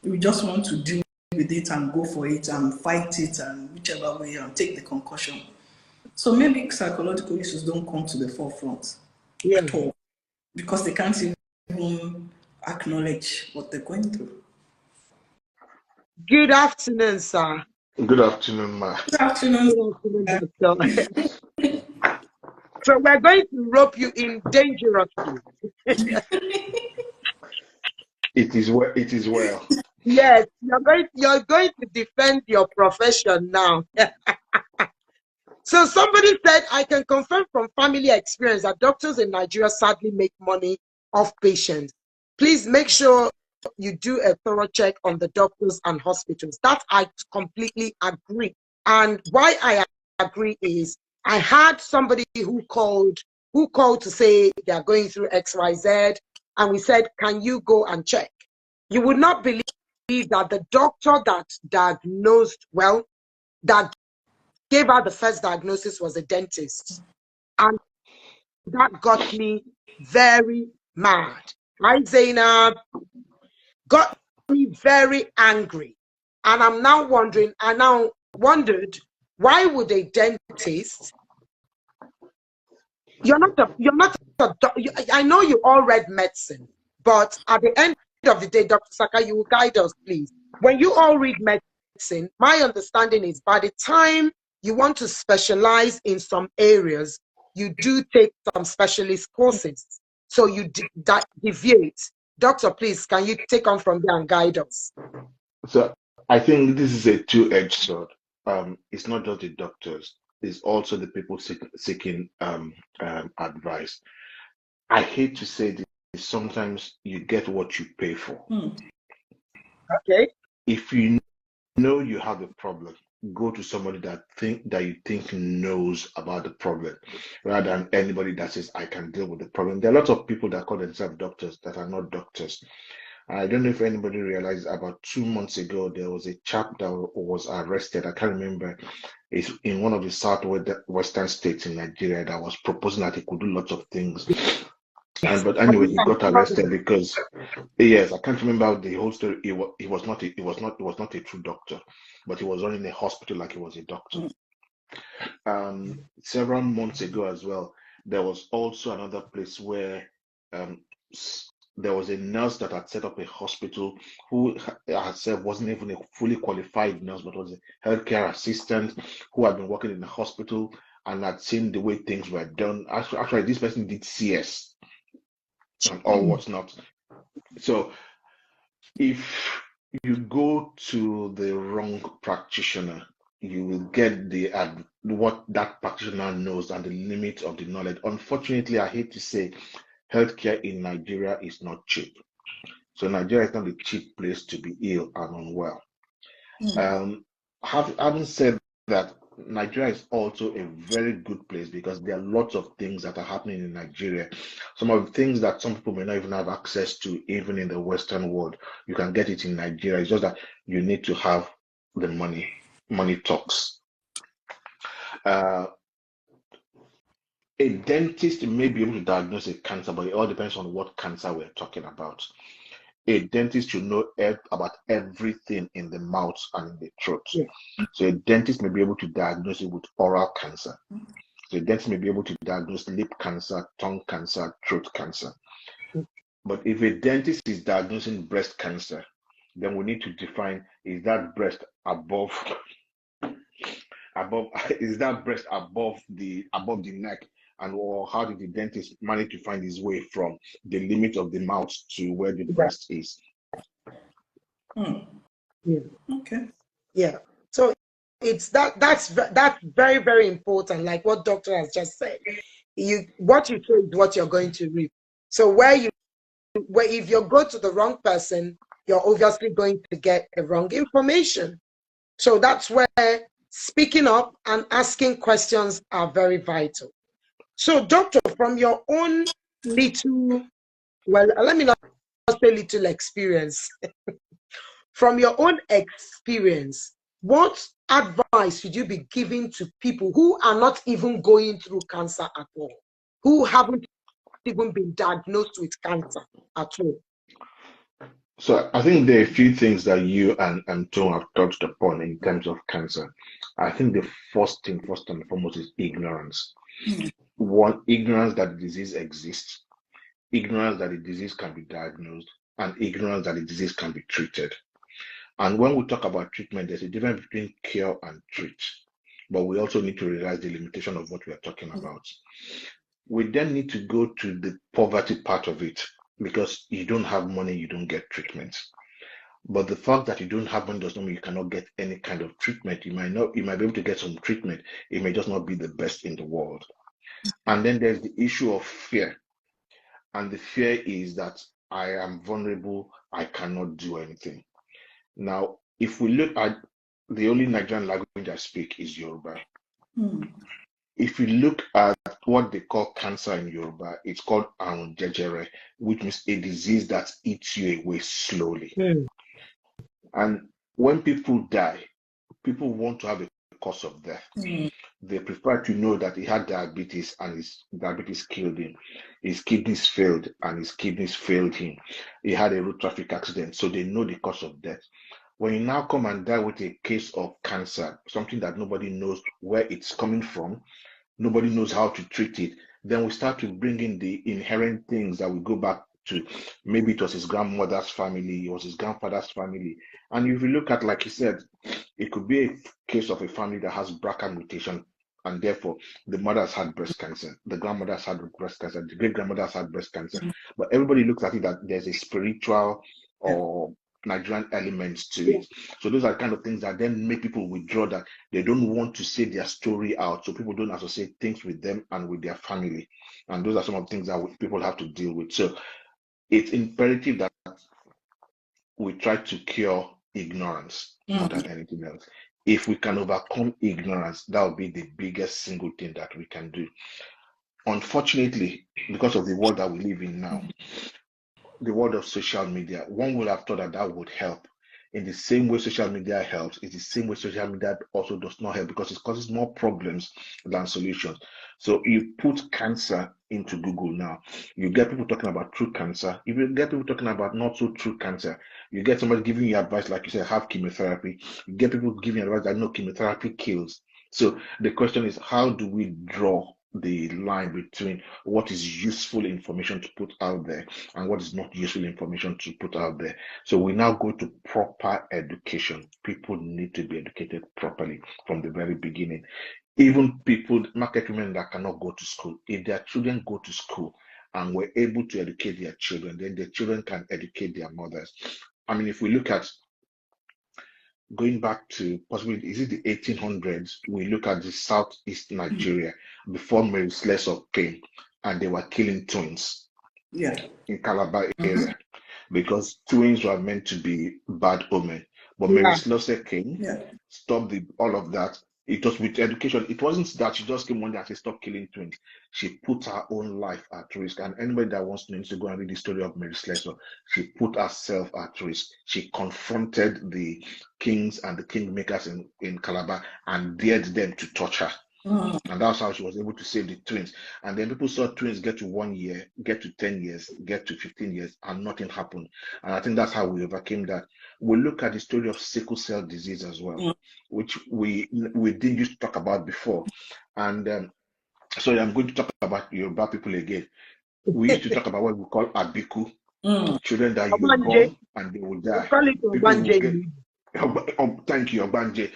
We just want to deal with it and go for it and fight it and whichever way and take the concussion. So maybe psychological issues don't come to the forefront at all because they can't even acknowledge what they're going through. Good afternoon, sir. Good afternoon, ma. Good afternoon. Doctor. So we're going to rope you in dangerously. It is well. It is well. Yes, you're going to defend your profession now. So somebody said, I can confirm from family experience that doctors in Nigeria sadly make money off patients. Please make sure you do a thorough check on the doctors and hospitals. That I completely agree. And why I agree is I had somebody who called to say they are going through XYZ, and we said, can you go and check? You would not believe that the doctor that diagnosed, that gave her the first diagnosis was a dentist. And that got me very mad. Hi, Zainab. got me very angry. And I now wondered, why would a dentist, I know you all read medicine, but at the end of the day, Dr. Saka, you will guide us, please. When you all read medicine, my understanding is by the time you want to specialize in some areas, you do take some specialist courses. So you deviate. Doctor, please, can you take on from there and guide us? So I think this is a two-edged sword. It's not just the doctors, it's also the people seeking advice. I hate to say this, sometimes you get what you pay for. Okay. If you know you have a problem, go to somebody that you think knows about the problem, rather than anybody that says I can deal with the problem. There are lots of people that call themselves doctors that are not doctors. I don't know if anybody realized, about 2 months ago there was a chap that was arrested. I can't remember. It's in one of the southwestern states in Nigeria, that was proposing that he could do lots of things. But anyway, he got arrested because, yes, I can't remember the whole story. He was not a true doctor, but he was running a hospital like he was a doctor. Several months ago as well, there was also another place where there was a nurse that had set up a hospital, who herself wasn't even a fully qualified nurse, but was a healthcare assistant who had been working in the hospital and had seen the way things were done. Actually, this person did CS and all what's not. So if you go to the wrong practitioner, you will get what that practitioner knows and the limit of the knowledge. Unfortunately, I hate to say, healthcare in Nigeria is not cheap. So Nigeria is not a cheap place to be ill and unwell. Having said that, Nigeria is also a very good place because there are lots of things that are happening in Nigeria. Some of the things that some people may not even have access to, even in the Western world, you can get it in Nigeria. It's just that you need to have the money. Money talks. A dentist may be able to diagnose a cancer, but it all depends on what cancer we're talking about. A dentist should know about everything in the mouth and in the throat. Yeah. So a dentist may be able to diagnose it with oral cancer. So a dentist may be able to diagnose lip cancer, tongue cancer, throat cancer. But if a dentist is diagnosing breast cancer, then we need to define, is that breast above is that breast above the neck? Or how did the dentist manage to find his way from the limit of the mouth to where the breast is? Yeah. Okay. Yeah. So it's that's very, very important. Like what doctor has just said, what you say is what you're going to reap. So if you go to the wrong person, you're obviously going to get the wrong information. So that's where speaking up and asking questions are very vital. So, doctor, from your own little, well, let me not say little experience, from your own experience, what advice would you be giving to people who are not even going through cancer at all, who haven't even been diagnosed with cancer at all? So I think there are a few things that you and Tom have touched upon in terms of cancer. I think the first and foremost, is ignorance. One, ignorance that the disease exists, ignorance that the disease can be diagnosed, and ignorance that the disease can be treated. And when we talk about treatment, there's a difference between cure and treat. But we also need to realize the limitation of what we are talking about. We then need to go to the poverty part of it, because you don't have money, you don't get treatment. But the fact that you don't have money does not mean you cannot get any kind of treatment. You might be able to get some treatment. It may just not be the best in the world. And then there's the issue of fear. And the fear is that I am vulnerable, I cannot do anything. Now, if we look at the only Nigerian language I speak is Yoruba. If you look at what they call cancer in Yoruba, it's called Arun Jejere, which means a disease that eats you away slowly. And when people die, people want to have a cause of death. Mm. They prefer to know that he had diabetes and his diabetes killed him. His kidneys failed and his kidneys failed him. He had a road traffic accident, so they know the cause of death. When you now come and die with a case of cancer, something that nobody knows where it's coming from, nobody knows how to treat it, then we start to bring in the inherent things that we go back to. Maybe it was his grandmother's family, it was his grandfather's family. And if you look at, like you said, it could be a case of a family that has BRCA mutation, and therefore the mother has had breast cancer, the grandmother has had breast cancer, the great grandmother has had breast cancer. But everybody looks at it that there's a spiritual or Nigerian elements to it. So those are the kind of things that then make people withdraw, that they don't want to say their story out. So people don't associate things with them and with their family. And those are some of the things that people have to deal with. So it's imperative that we try to cure ignorance more than anything else. If we can overcome ignorance, that would be the biggest single thing that we can do. Unfortunately, because of the world that we live in now, the world of social media, one would have thought that that would help. In the same way social media helps, it's the same way social media also does not help, because it causes more problems than solutions. So you put cancer into Google now, you get people talking about true cancer. If you get people talking about not so true cancer, you get somebody giving you advice, like you said, have chemotherapy. You get people giving advice that no, chemotherapy kills. So the question is, how do we draw the line between what is useful information to put out there and what is not useful information to put out there? So we now go to proper education. People need to be educated properly from the very beginning. Even people, market women that cannot go to school, if their children go to school and we're able to educate their children, then their children can educate their mothers. I mean, if we look at going back to possibly, is it the 1800s? We look at the Southeast Nigeria before Mary Slessor came, and they were killing twins in Calabar area because twins were meant to be bad omen. But Mary Slessor came, stopped all of that. It was with education. It wasn't that she just came one day and said, stop killing twins. She put her own life at risk. And anybody that wants to know, needs to go and read the story of Mary Slessor. She put herself at risk. She confronted the kings and the kingmakers in Calabar and dared them to touch her. And that's how she was able to save the twins. And then people saw twins get to 1 year, get to 10 years, get to 15 years, and nothing happened. And I think that's how we overcame that. We look at the story of sickle cell disease as well, which we didn't used to talk about before. And sorry, I'm going to talk about Yoruba people again. We used to talk about what we call abiku, children that you born and they will die. People will get, thank you, Obanje.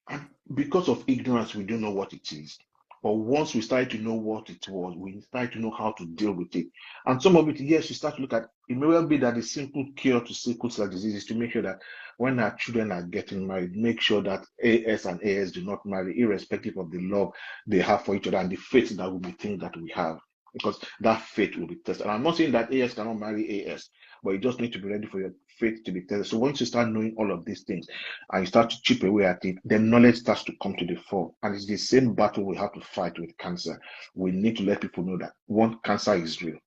And because of ignorance, we don't know what it is. But once we start to know what it was, we start to know how to deal with it. And some of it, yes, you start to look at, it may well be that the simple cure to sickle cell disease is to make sure that when our children are getting married, make sure that AS and AS do not marry, irrespective of the love they have for each other and the faith that we think that we have. Because that faith will be tested. And I'm not saying that AS cannot marry AS, but you just need to be ready for your faith to be tested. So once you start knowing all of these things and you start to chip away at it, then knowledge starts to come to the fore. And it's the same battle we have to fight with cancer. We need to let people know that 1, cancer is real.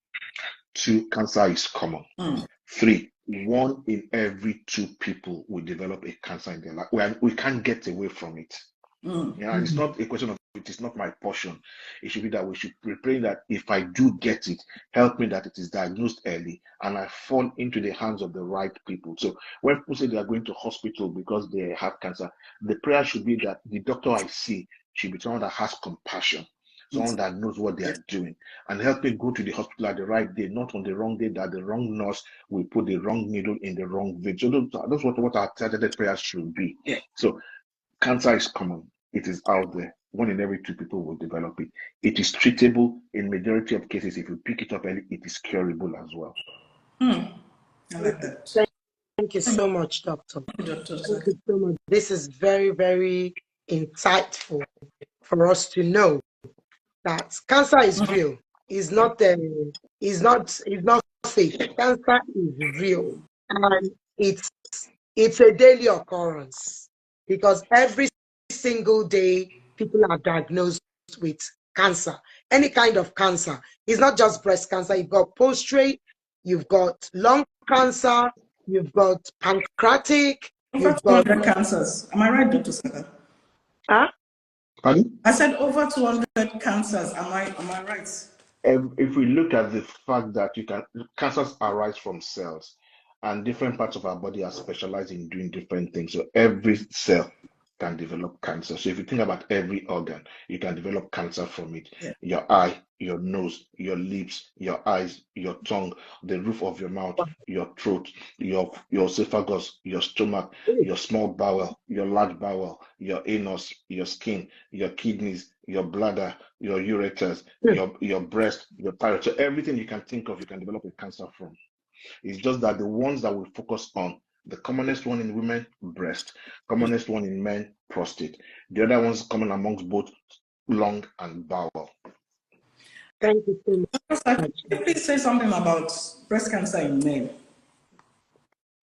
2, cancer is common. 3, 1 in every 2 people will develop a cancer in their life. We can't get away from it. Yeah, it's not a question of it is not my portion. It should be that we should be praying that if I do get it, help me that it is diagnosed early and I fall into the hands of the right people. So when people say they are going to hospital because they have cancer, the prayer should be that the doctor I see should be someone that has compassion, someone that knows what they are doing, and help me go to the hospital at the right day, not on the wrong day that the wrong nurse will put the wrong needle in the wrong vein. So that's what our targeted prayers should be. So cancer is common. It is out there. 1 in every 2 people will develop it. It is treatable in majority of cases. If you pick it up early, it is curable as well. I like that. Thank you so much, Doctor. Dr. Thank you so much. This is very, very insightful for us to know that cancer is real. It's not fake. Cancer is real, and it's a daily occurrence because every single day people are diagnosed with cancer, any kind of cancer. It's not just breast cancer. You've got prostate, you've got lung cancer, you've got pancreatic, you've got cancers. Am I right, Dr. Saka? Huh? Pardon? I said over 200 cancers. Am I right? If we look at the fact that cancers arise from cells, and different parts of our body are specialized in doing different things. So every cell can develop cancer. So if you think about every organ, you can develop cancer from it. Yeah. Your eye, your nose, your lips, your eyes, your tongue, the roof of your mouth, your throat, your esophagus, your stomach, your small bowel, your large bowel, your anus, your skin, your kidneys, your bladder, your ureters, your breast, your thyroid. So everything you can think of, you can develop a cancer from. It's just that the ones that we focus on, the commonest one in women, breast, commonest one in men, prostate. The other ones common amongst both lung and bowel. Thank you so much. Can you please say something about breast cancer in men?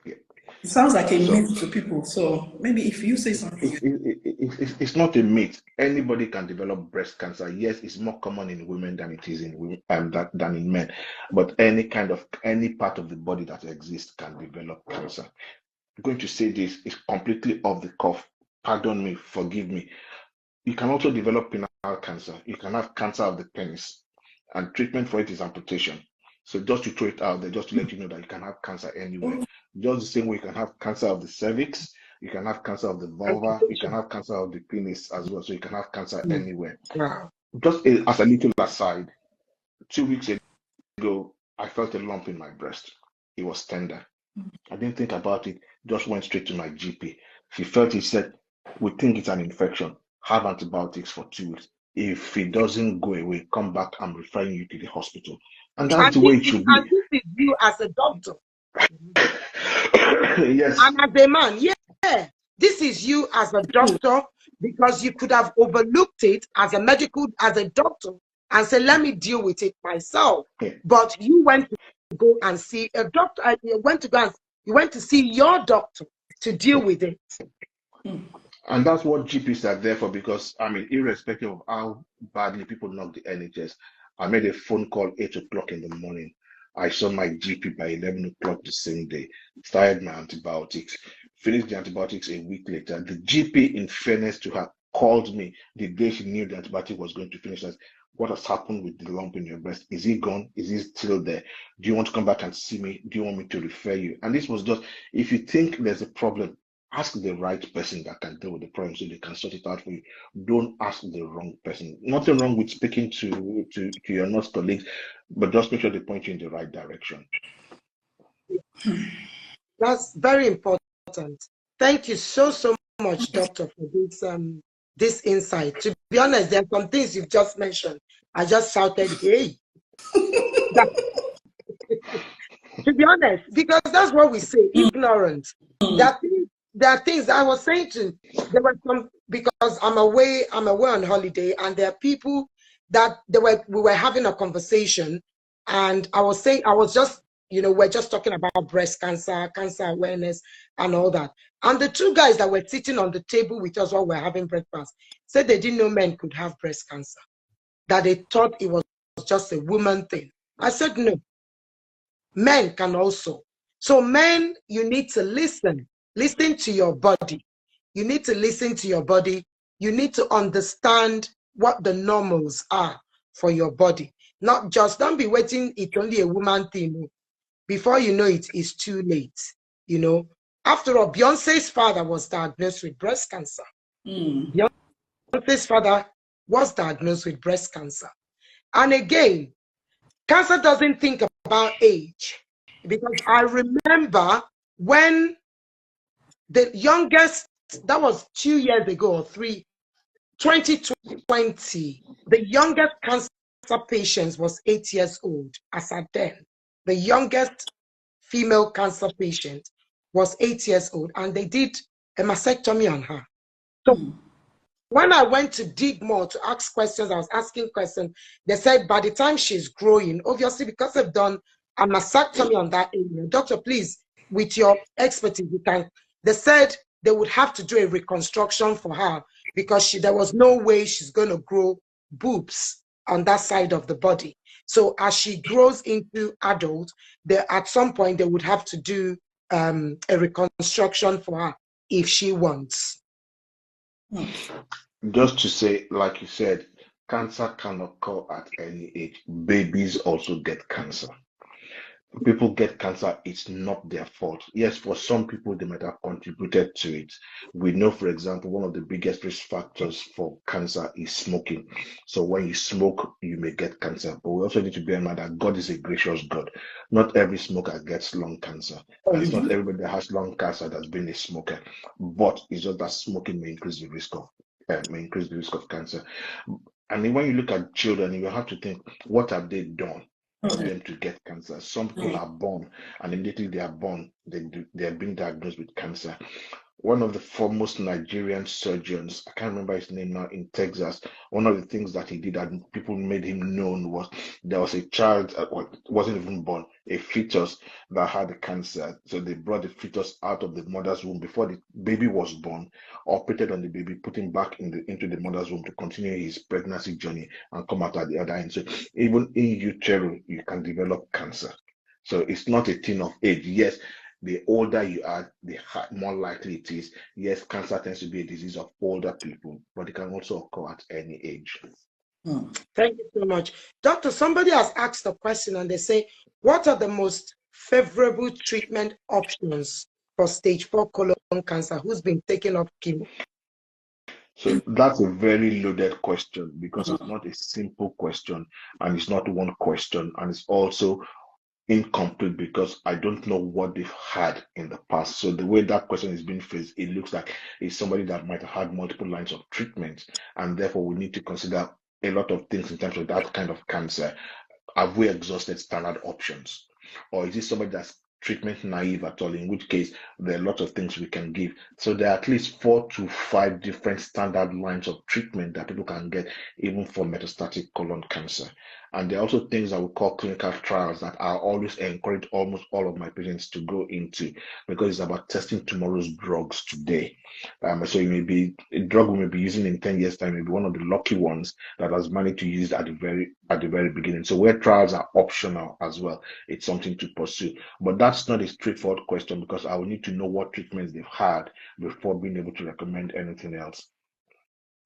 Yeah. It sounds like a myth to people. So maybe if you say something. It's not a myth. Anybody can develop breast cancer. Yes, it's more common in women than it is in women than in men. But any part of the body that exists can develop cancer. I'm going to say this is completely off the cuff. Pardon me, forgive me. You can also develop penile cancer. You can have cancer of the penis, and treatment for it is amputation. So just to throw it out there, just to let you know that you can have cancer anywhere. Just the same way you can have cancer of the cervix, you can have cancer of the vulva, you can have cancer of the penis as well. So you can have cancer anywhere. Wow. Just as a little aside, 2 weeks ago, I felt a lump in my breast. It was tender. I didn't think about it, just went straight to my GP. She felt it, said, "We think it's an infection. Have antibiotics for 2 weeks. If it doesn't go away, come back. I'm referring you to the hospital." And that's the way it should be. And this is you as a doctor. Yes. And as a man, yeah. This is you as a doctor, because you could have overlooked it as a doctor and say, let me deal with it myself. Yeah. But you went to go and see a doctor. You went to see your doctor to deal with it. And that's what GPs are there for, because, I mean, irrespective of how badly people knock the NHS, I made a phone call 8 o'clock in the morning. I saw my GP by 11 o'clock the same day, started my antibiotics, finished the antibiotics a week later. The GP, in fairness to her, called me the day she knew the antibiotic was going to finish. Says, "What has happened with the lump in your breast? Is it gone? Is it still there? Do you want to come back and see me? Do you want me to refer you?" And this was just, if you think there's a problem, ask the right person that can deal with the problem so they can sort it out for you. Don't ask the wrong person. Nothing wrong with speaking to your nurse colleagues, but just make sure they point you in the right direction. That's very important. Thank you so much, doctor, for this insight. To be honest, there are some things you've just mentioned. I just shouted, "Hey!" To be honest, because that's what we say, ignorant. There are things I was saying there were some, because I'm away on holiday, and there are people that we were having a conversation, and I was saying, we're just talking about breast cancer, cancer awareness, and all that. And the two guys that were sitting on the table with us while we're having breakfast said they didn't know men could have breast cancer, that they thought it was just a woman thing. I said, no, men can also. So men, you need to listen to your body. You need to listen to your body. You need to understand what the normals are for your body. Not just, don't be waiting, it's only a woman thing. Before you know it, it's too late. After all, Beyonce's father was diagnosed with breast cancer. Beyonce's father was diagnosed with breast cancer. And again, cancer doesn't think about age. Because I remember when the youngest, that was 2 years ago or 3, 2020, the youngest cancer patient was 8 years old as at then. The youngest female cancer patient was 8 years old, and they did a mastectomy on her. So when I went to dig more, to ask questions, I was asking questions. They said by the time she's growing, obviously because they've done a mastectomy on that area, doctor, please, with your expertise, they said they would have to do a reconstruction for her because there was no way she's going to grow boobs on that side of the body. So as she grows into adult, at some point they would have to do a reconstruction for her if she wants. just to say, like you said, cancer can occur at any age. Babies also get cancer. People get cancer, it's not their fault. Yes, for some people, they might have contributed to it. We know, for example, one of the biggest risk factors for cancer is smoking. So when you smoke, you may get cancer. But we also need to bear in mind that God is a gracious God. Not every smoker gets lung cancer. And it's not everybody that has lung cancer that's been a smoker. But it's just that smoking may increase the risk of cancer. And then when you look at children, you have to think, what have they done for them to get cancer? Some people are born, and immediately they are born, they are being diagnosed with cancer. One of the foremost Nigerian surgeons, I can't remember his name now, in Texas, one of the things that he did and people made him known was there was a child, wasn't even born, a fetus that had the cancer. So they brought the fetus out of the mother's womb before the baby was born, operated on the baby, put him back into the mother's womb to continue his pregnancy journey and come out at the other end. So even in utero, you can develop cancer. So it's not a thing of age. Yes, the older you are, the more likely it is. Yes, cancer tends to be a disease of older people, but it can also occur at any age. Thank you so much. Doctor, somebody has asked a question and they say, what are the most favorable treatment options for stage 4 colon cancer who's been taken off chemo? So that's a very loaded question because it's not a simple question and it's not one question, and it's also incomplete because I don't know what they've had in the past. So the way that question is being phrased, it looks like it's somebody that might have had multiple lines of treatment, and therefore we need to consider a lot of things in terms of that kind of cancer. Have we exhausted standard options? Or is it somebody that's treatment naive at all, in which case there are lots of things we can give. So there are at least 4 to 5 different standard lines of treatment that people can get even for metastatic colon cancer. And there are also things that we call clinical trials that I always encourage almost all of my patients to go into because it's about testing tomorrow's drugs today. So it may be a drug we may be using in 10 years' time, maybe one of the lucky ones that has managed to use it at the very beginning. So where trials are optional as well, it's something to pursue. But that's not a straightforward question because I will need to know what treatments they've had before being able to recommend anything else.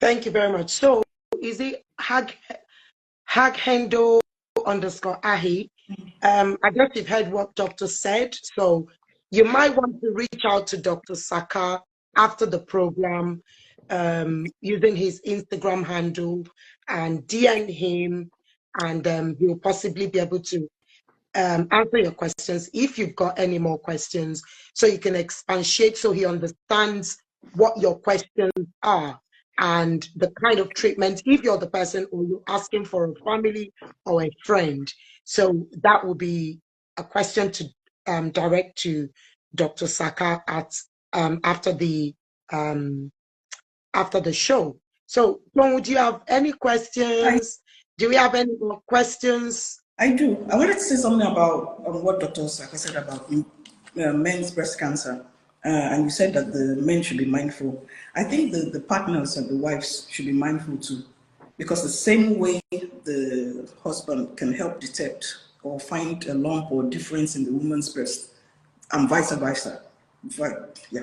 Thank you very much. So is it Haghendo _ Ahi? I guess you've heard what Doctor said, so you might want to reach out to Dr. Saka after the program using his Instagram handle and DM him, and he'll possibly be able to answer your questions if you've got any more questions, so you can expatiate so he understands what your questions are and the kind of treatment, if you're the person or you're asking for a family or a friend. So that will be a question to direct to Dr. Saka at after the show. So, John, would you have any questions? Do we have any more questions? I do. I wanted to say something about what Dr. Saka said about men's breast cancer. And you said that the men should be mindful. I think the partners and the wives should be mindful too. Because the same way the husband can help detect or find a lump or difference in the woman's breast, and vice versa. Yeah.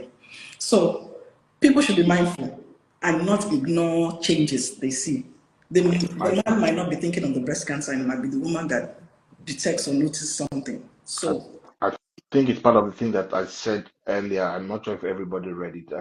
So people should be mindful and not ignore changes they see. The man might not be thinking of the breast cancer, and it might be the woman that detects or notices something. So I think it's part of the thing that I said earlier. I'm not sure if everybody read it.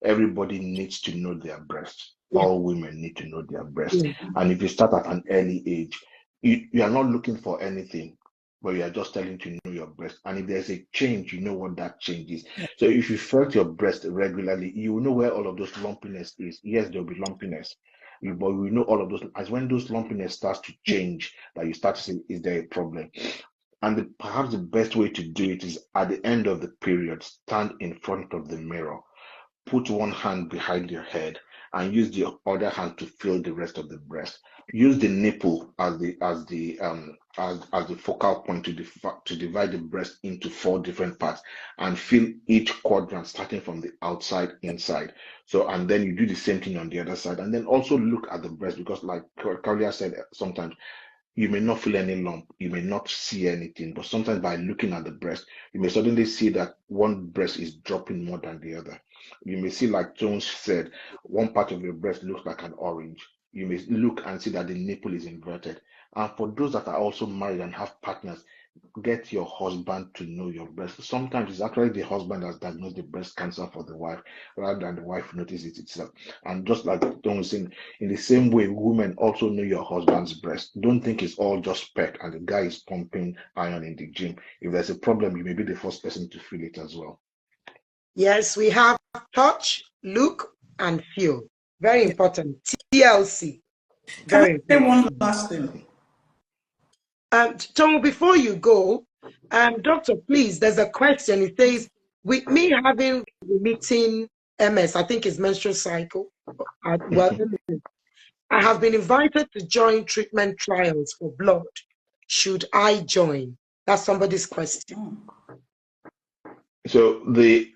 Everybody needs to know their breast. Yeah. All women need to know their breast. And if you start at an early age, you are not looking for anything, but you are just telling to know your breast. And if there's a change, you know what that change is. So if you felt your breast regularly, you will know where all of those lumpiness is. Yes, there'll be lumpiness. But we know all of those, as when those lumpiness starts to change, that you start to say, is there a problem? And perhaps the best way to do it is at the end of the period, stand in front of the mirror, put one hand behind your head, and use the other hand to feel the rest of the breast. Use the nipple as the focal point to divide the breast into 4 different parts, and feel each quadrant starting from the outside inside. So, and then you do the same thing on the other side, and then also look at the breast because, like Kolia said, sometimes You may not feel any lump, you may not see anything, but sometimes by looking at the breast, you may suddenly see that one breast is dropping more than the other. You may see, like Jones said, one part of your breast looks like an orange. You may look and see that the nipple is inverted. And for those that are also married and have partners, get your husband to know your breast. Sometimes it's actually the husband that's diagnosed the breast cancer for the wife rather than the wife notice it itself. And just like Don was saying, in the same way, women also know your husband's breast. Don't think it's all just spec and the guy is pumping iron in the gym. If there's a problem, you may be the first person to feel it as well. Yes, we have touch, look, and feel. Very important. TLC. Very important. Can I say one last thing? Tom, before you go, doctor, please, there's a question. It says, with me having remitting MS, I think it's menstrual cycle, well, I have been invited to join treatment trials for blood. Should I join? That's somebody's question. So the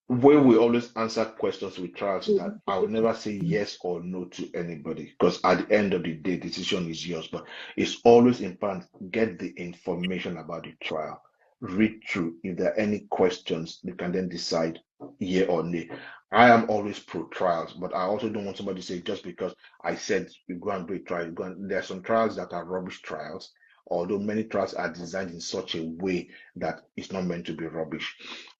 way we always answer questions with trials is that I will never say yes or no to anybody, because at the end of the day, decision is yours. But it's always important, get the information about the trial, read through. If there are any questions, you can then decide yeah or nay. I am always pro trials, but I also don't want somebody to say just because I said you go and do a trial, there are some trials that are rubbish trials, although many trials are designed in such a way that it's not meant to be rubbish.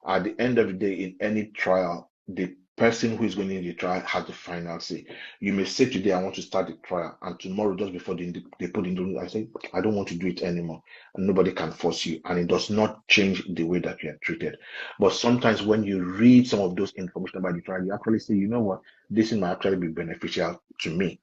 At the end of the day, in any trial, the person who is going in the trial has the final say. You may say today, I want to start the trial, and tomorrow, just before they put in the, I say, I don't want to do it anymore. And nobody can force you, and it does not change the way that you are treated. But sometimes when you read some of those information about the trial, you actually say, you know what, this might actually be beneficial to me.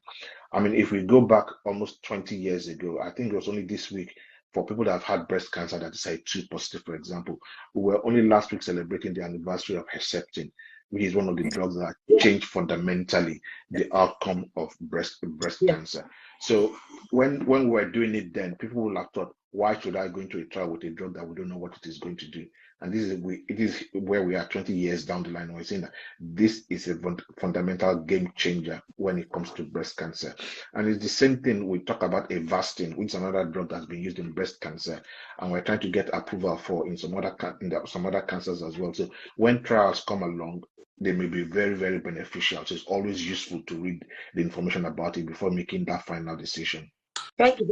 I mean, if we go back almost 20 years ago, I think it was only this week, for people that have had breast cancer that decided 2 positive, for example, we were only last week celebrating the anniversary of Herceptin, which is one of the drugs that changed fundamentally the outcome of breast cancer. So when we were doing it then, people would have thought, why should I go into a trial with a drug that we don't know what it is going to do? And it is where we are 20 years down the line. We're saying that this is a fundamental game changer when it comes to breast cancer. And it's the same thing we talk about Avastin, which is another drug that's been used in breast cancer, and we're trying to get approval for in some other cancers as well. So when trials come along, they may be very, very beneficial. So it's always useful to read the information about it before making that final decision. Thank you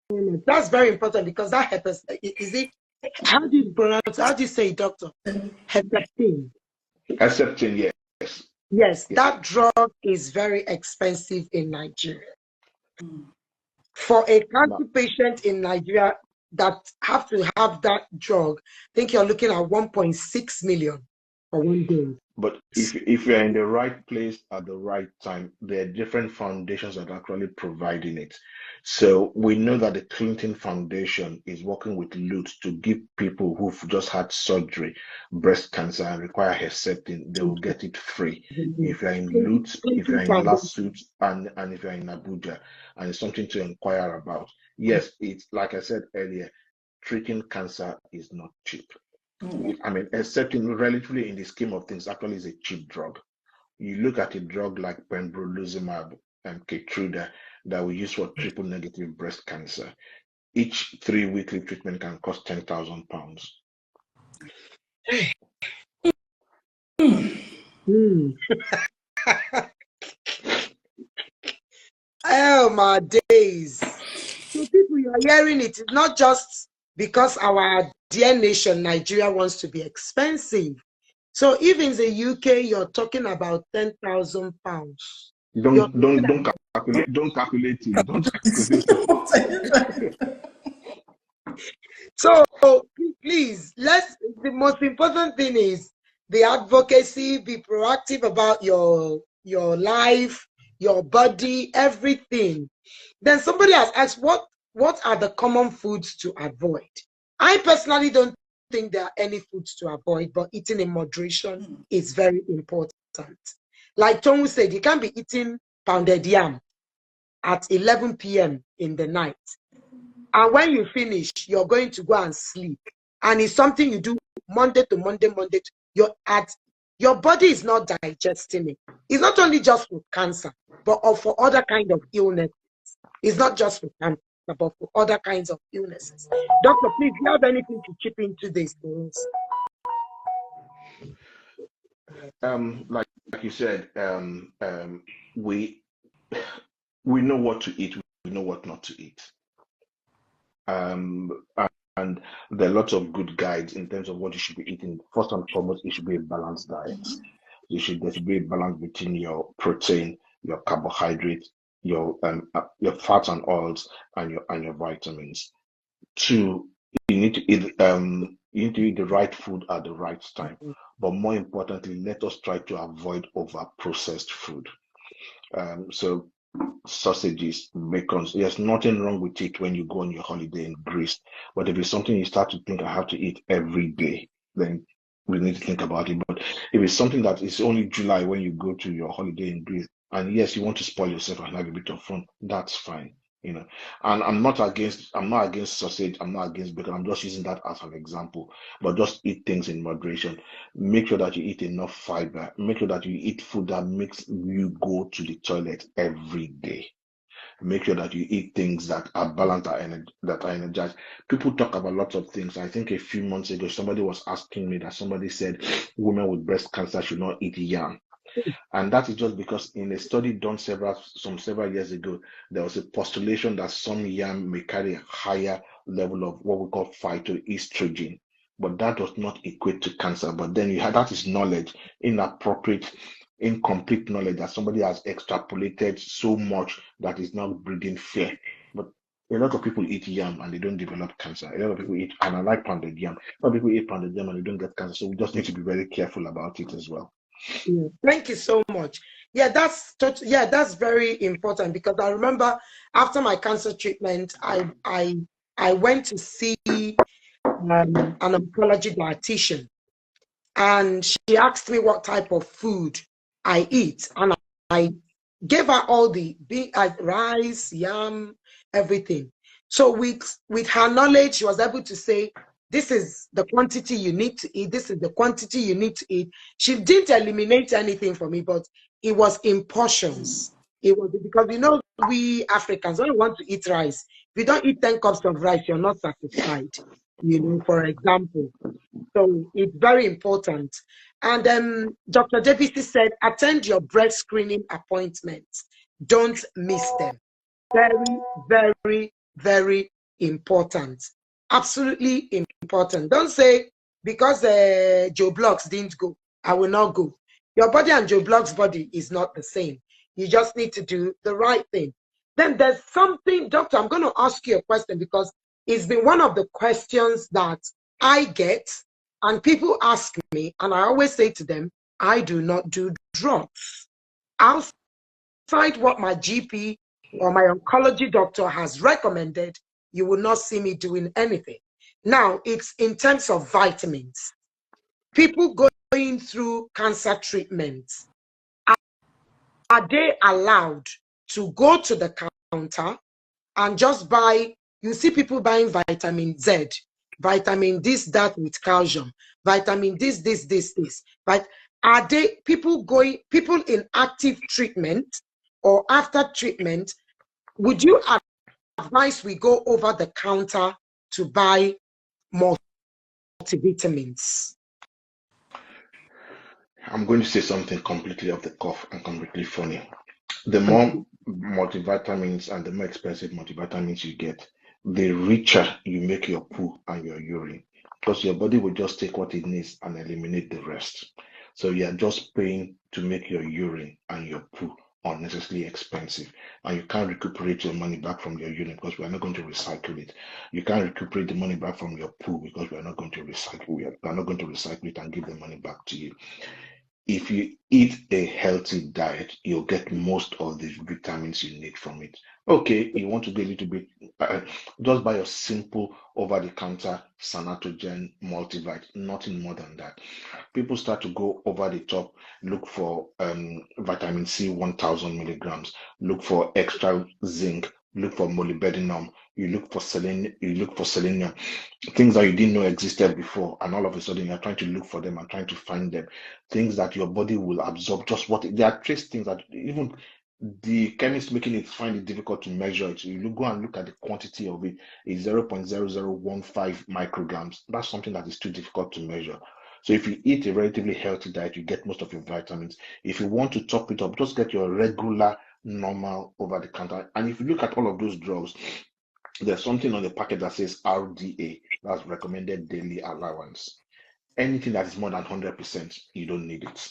very much. That's very important, because that happens. Is it? How do you pronounce? How do you say, doctor? Herceptin. Herceptin, yes. Yes, that drug is very expensive in Nigeria. For a cancer patient in Nigeria that have to have that drug, I think you're looking at 1.6 million for one day. But if you're in the right place at the right time, there are different foundations that are actually providing it. So we know that the Clinton Foundation is working with Lutz to give people who've just had surgery, breast cancer, and require Herceptin, they will get it free. If you're in Lutz, if you're in Lasut, and if you're in Abuja, and it's something to inquire about. Yes, it's like I said earlier, treating cancer is not cheap. I mean, Herceptin, relatively in the scheme of things, actually is a cheap drug. You look at a drug like pembrolizumab and Keytruda that we use for triple negative breast cancer. Each 3-weekly treatment can cost £10,000. Oh my days! So people, you are hearing it. It's not just because our dear nation, Nigeria, wants to be expensive. So even in the UK, you're talking about £10,000. Don't calculate it. Don't calculate it. So please, the most important thing is the advocacy, be proactive about your life, your body, everything. Then somebody has asked, what are the common foods to avoid? I personally don't think there are any foods to avoid, but eating in moderation is very important. Like Tomu said, you can't be eating pounded yam at 11 p.m. in the night. And when you finish, you're going to go and sleep. And it's something you do Monday to Monday. Your body is not digesting it. It's not only just for cancer, but for other kind of illness. It's not just for cancer. but for other kinds of illnesses. Doctor, please, do you have anything to chip into this, please? Like you said, we know what to eat, we know what not to eat. And there are lots of good guides in terms of what you should be eating. First and foremost, it should be a balanced diet. There should be a balance between your protein, your carbohydrate, your fats and oils, and your vitamins. Two, you need to eat the right food at the right time. But more importantly, let us try to avoid over-processed food. So sausages, bacons, there's nothing wrong with it when you go on your holiday in Greece. But if it's something you start to think I have to eat every day, then we need to think about it. But if it's something that is only July when you go to your holiday in Greece, and yes, you want to spoil yourself and have a bit of fun, that's fine. And I'm not against sausage, I'm not against bacon, I'm just using that as an example. But just eat things in moderation. Make sure that you eat enough fiber. Make sure that you eat food that makes you go to the toilet every day. Make sure that you eat things that are balanced, that are energized. People talk about lots of things. I think a few months ago, somebody was asking me that somebody said women with breast cancer should not eat yam. And that is just because in a study done several years ago, there was a postulation that some yam may carry a higher level of what we call phytoestrogen, but that does not equate to cancer. But then that is knowledge, inappropriate, incomplete knowledge that somebody has extrapolated so much that is now breeding fear. But a lot of people eat yam and they don't develop cancer. A lot of people eat, and I like pounded yam. A lot of people eat pounded yam and they don't get cancer. So we just need to be very careful about it as well. Yeah, thank you so much. Yeah, that's very important, because I remember after my cancer treatment, I went to see an oncology dietitian, and she asked me what type of food I eat, and I gave her all the rice, yam, everything. So with her knowledge, she was able to say, this is the quantity you need to eat. This is the quantity you need to eat. She didn't eliminate anything for me, but it was in portions. It was because, we Africans, when we want to eat rice, if you don't eat 10 cups of rice, you're not satisfied, for example. So it's very important. And Dr. JBC said, attend your breast screening appointments. Don't miss them. Very, very, very important. Absolutely important. Don't say, because Joe Bloggs didn't go, I will not go. Your body and Joe Bloggs' body is not the same. You just need to do the right thing. Then there's something, Doctor, I'm going to ask you a question, because it's been one of the questions that I get, and people ask me, and I always say to them, I do not do drugs. Outside what my GP or my oncology doctor has recommended, you will not see me doing anything. Now, it's in terms of vitamins. People going through cancer treatments, are they allowed to go to the counter and just buy? You see people buying vitamin Z, vitamin this, that with calcium, vitamin this. But are they people in active treatment or after treatment? Would you advise we go over the counter to buy multivitamins? I'm going to say something completely off the cuff and completely funny. The more multivitamins and the more expensive multivitamins you get, the richer you make your poo and your urine, because your body will just take what it needs and eliminate the rest. So you are just paying to make your urine and your poo unnecessarily expensive, and you can't recuperate your money back from your urine because we are not going to recycle it. You can't recuperate the money back from your poo because we are not going to recycle. We are not going to recycle it and give the money back to you. If you eat a healthy diet, you'll get most of the vitamins you need from it. Okay, you want to do a little bit, just buy a simple over-the-counter Sanatogen multivite, nothing more than that. People start to go over the top, look for vitamin C 1000 milligrams, look for extra zinc, look for molybdenum, you look for selenium, things that you didn't know existed before, and all of a sudden you're trying to look for them and trying to find them, things that your body will absorb. Just what there are trace things that even the chemist making it find it difficult to measure it. You go and look at the quantity of it, it's 0.0015 micrograms. That's something that is too difficult to measure. So if you eat a relatively healthy diet, you get most of your vitamins. If you want to top it up, just get your regular, normal over the counter. And if you look at all of those drugs, there's something on the packet that says RDA, that's recommended daily allowance. Anything that is more than 100%, you don't need it.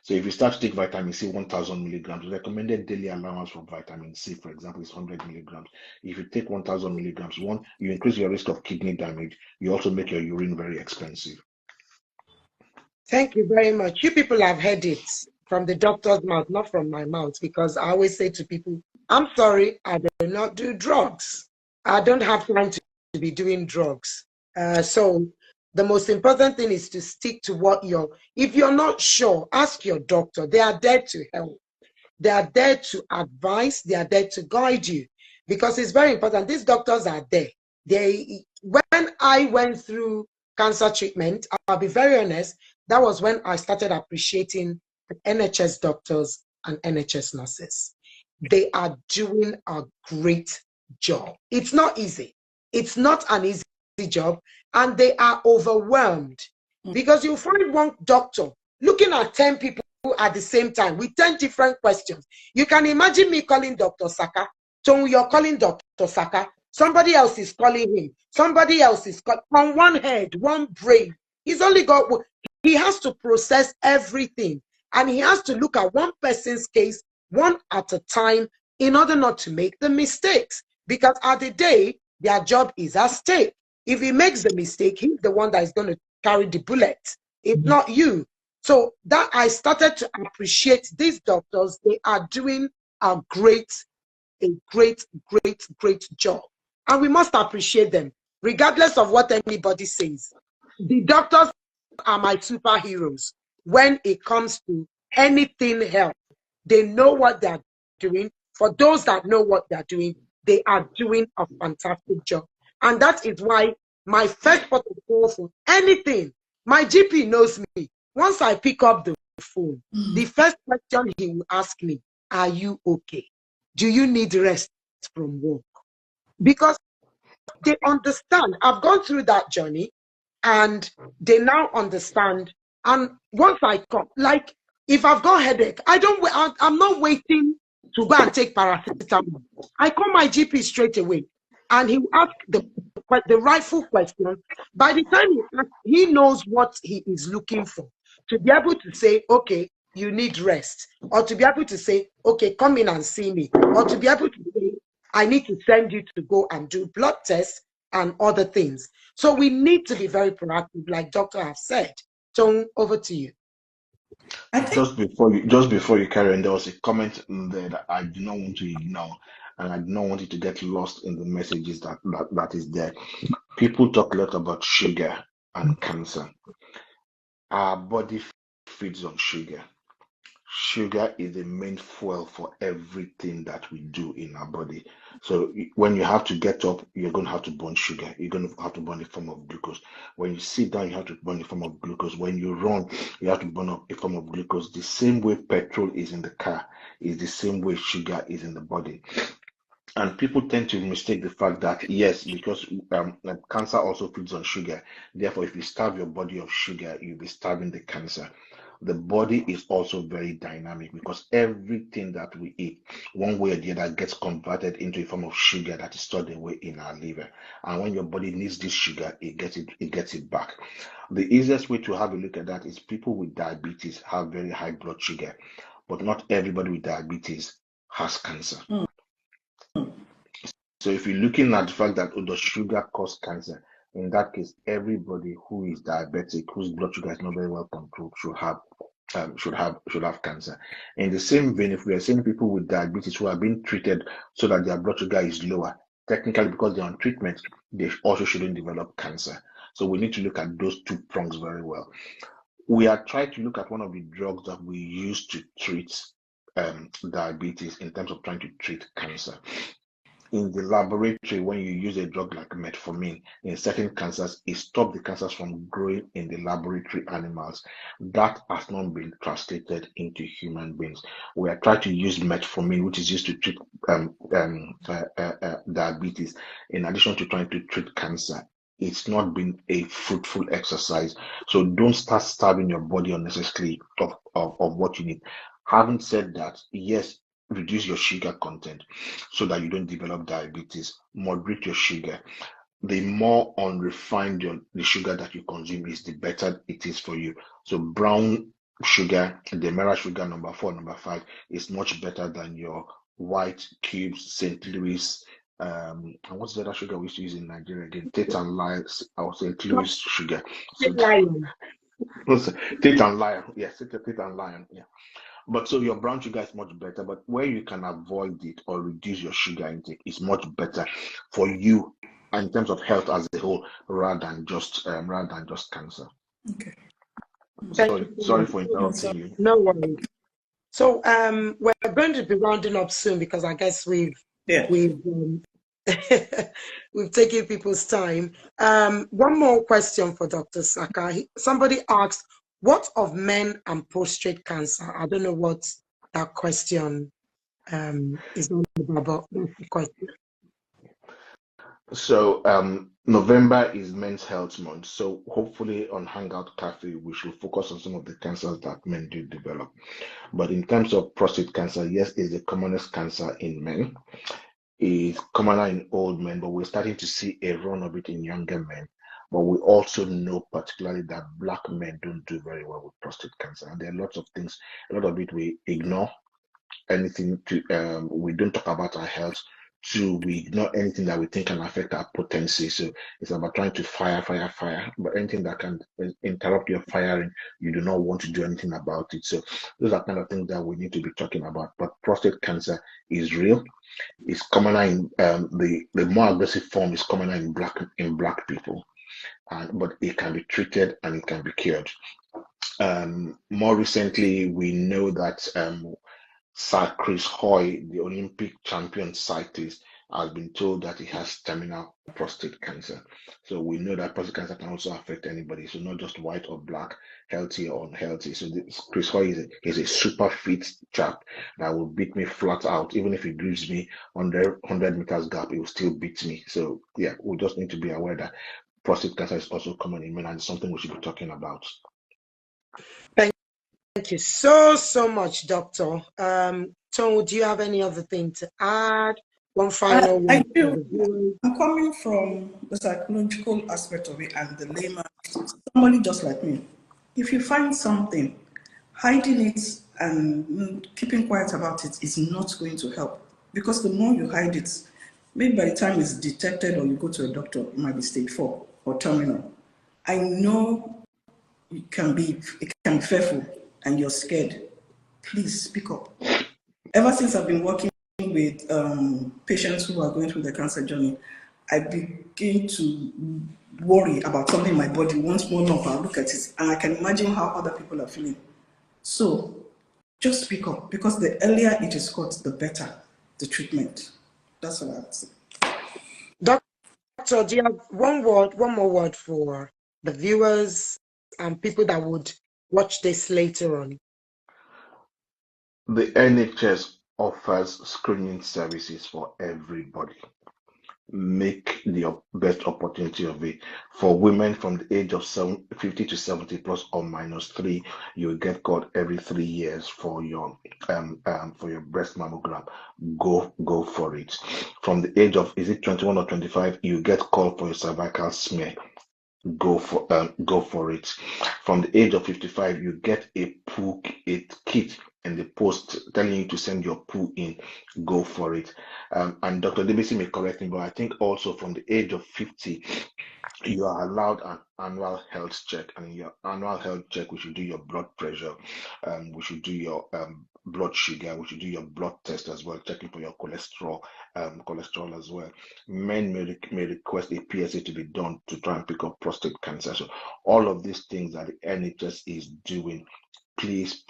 So if you start to take vitamin C, 1000 milligrams, recommended daily allowance for vitamin C, for example, is 100 milligrams. If you take 1000 milligrams, one, you increase your risk of kidney damage. You also make your urine very expensive. Thank you very much. You people have heard it from the doctor's mouth, not from my mouth, because I always say to people, I'm sorry, I do not do drugs. I don't have time to be doing drugs. So the most important thing is to stick to what if you're not sure, ask your doctor. They are there to help. They are there to advise. They are there to guide you, because it's very important. These doctors are there. When I went through cancer treatment, I'll be very honest, that was when I started appreciating the NHS doctors and NHS nurses. They are doing a great job. It's not easy. It's not an easy job, and they are overwhelmed, because you find one doctor looking at 10 people at the same time with 10 different questions. You can imagine me calling Dr. Saka. So you're calling Dr. Saka. Somebody else is calling him. Somebody else is calling on one head, one brain. He has to process everything, and he has to look at one person's case one at a time in order not to make the mistakes, because at the day, their job is at stake. If he makes the mistake, he's the one that is going to carry the bullet. It's not you. So that I started to appreciate these doctors. They are doing a great job. And we must appreciate them, regardless of what anybody says. The doctors are my superheroes when it comes to anything health. They know what they're doing. For those that know what they're doing, they are doing a fantastic job. And that is why my first port of call for anything, my GP knows me. Once I pick up the phone, the first question he will ask me, are you okay? Do you need rest from work? Because they understand. I've gone through that journey, and they now understand. And once I come, like if I've got a headache, I'm not waiting to go and take paracetamol. I call my GP straight away, and he will ask the rightful question. By the time he knows what he is looking for, to be able to say, okay, you need rest, or to be able to say, okay, come in and see me, or to be able to say, I need to send you to go and do blood tests and other things. So we need to be very proactive, like Doctor has said. So over to you. Just before you carry on, there was a comment in there that I do not want to ignore, and I do not want it to get lost in the messages that is there. People talk a lot about sugar and cancer. Our body feeds on sugar. Sugar is the main fuel for everything that we do in our body. So when you have to get up, you're going to have to burn sugar. You're going to have to burn a form of glucose. When you sit down, you have to burn a form of glucose. When you run, you have to burn up a form of glucose. The same way petrol is in the car is the same way sugar is in the body. And people tend to mistake the fact that, yes, because cancer also feeds on sugar. Therefore, if you starve your body of sugar, you'll be starving the cancer. The body is also very dynamic, because everything that we eat, one way or the other, gets converted into a form of sugar that is stored away in our liver. And when your body needs this sugar, it gets it back. The easiest way to have a look at that is people with diabetes have very high blood sugar, but not everybody with diabetes has cancer. So if you're looking at the fact that does sugar cause cancer, in that case, everybody who is diabetic, whose blood sugar is not very well controlled, should have cancer. In the same vein, if we are seeing people with diabetes who are being treated so that their blood sugar is lower, technically because they're on treatment, they also shouldn't develop cancer. So we need to look at those two prongs very well. We are trying to look at one of the drugs that we use to treat diabetes in terms of trying to treat cancer. in the laboratory, when you use a drug like metformin in certain cancers, it stops the cancers from growing in the laboratory animals. That has not been translated into human beings. We are trying to use metformin, which is used to treat diabetes, in addition to trying to treat cancer. It's not been a fruitful exercise. So don't start starving your body unnecessarily of what you need. Having said that, yes, reduce your sugar content so that you don't develop diabetes. Moderate your sugar. The more unrefined the sugar that you consume is, the better it is for you. So brown sugar, the Mera sugar number 4, number 5 is much better than your white cubes, St. Louis, and what's the other sugar we used to use in Nigeria again? Tate and Lion, or St. Louis sugar. So, Tate and Lion, yes, Tate and Lion, yeah. But so your brown sugar is much better, but where you can avoid it or reduce your sugar intake is much better for you in terms of health as a whole, rather than just cancer. Okay. Sorry for interrupting you. No worries. So we're going to be rounding up soon because I guess we've we've taken people's time. One more question for Dr. Saka. Somebody asked, what of men and prostate cancer? I don't know what that question is all about. That's the question. So November is Men's Health Month. So hopefully on Hangout Cafe, we should focus on some of the cancers that men do develop. But in terms of prostate cancer, yes, it's the commonest cancer in men. It's commoner in old men, but we're starting to see a run of it in younger men. But we also know particularly that Black men don't do very well with prostate cancer. And there are lots of things, a lot of it we ignore. Anything to we don't talk about our health. Two, we ignore anything that we think can affect our potency. So it's about trying to fire. But anything that can interrupt your firing, you do not want to do anything about it. So those are kind of things that we need to be talking about. But prostate cancer is real. It's commoner in the more aggressive form is commoner in black people, but it can be treated and it can be cured. More recently, we know that Sir Chris Hoy, the Olympic champion cyclist, has been told that he has terminal prostate cancer. So we know that prostate cancer can also affect anybody. So not just white or black, healthy or unhealthy. So Chris Hoy is a super fit chap that will beat me flat out. Even if he gives me 100 meters gap, he will still beat me. So yeah, we just need to be aware that prostate cancer is also common in men and it's something we should be talking about. Thank you so much, Doctor. Toun, do you have any other thing to add? One final one. I do. I'm coming from the psychological aspect of it and the layman, somebody just like me. If you find something, hiding it and keeping quiet about it is not going to help. Because the more you hide it, maybe by the time it's detected or you go to a doctor, it might be stage 4 or terminal. I know it can be fearful and you're scared. Please speak up. Ever since I've been working with patients who are going through the cancer journey, I begin to worry about something in my body. Once more lump, I'll look at it and I can imagine how other people are feeling. So just speak up, because the earlier it is caught, the better the treatment. That's what I would say. Doctor, do you have one more word for the viewers and people that would watch this later on? The NHS offers screening services for everybody. Make the best opportunity of it. For women from the age of 50 to 70 plus or minus 3, you get called every 3 years for your breast mammogram. Go for it. From the age of 21 or 25, you get called for your cervical smear. Go for it. From the age of 55, you get a kit in the post telling you to send your poo in. Go for it. And Dr. Debisi may correct me, but I think also from the age of 50, you are allowed an annual health check. And in your annual health check, we should do your blood pressure, we should do your blood sugar, we should do your blood test as well, checking for your cholesterol as well. Men may request a PSA to be done to try and pick up prostate cancer. So all of these things that the NHS is doing, please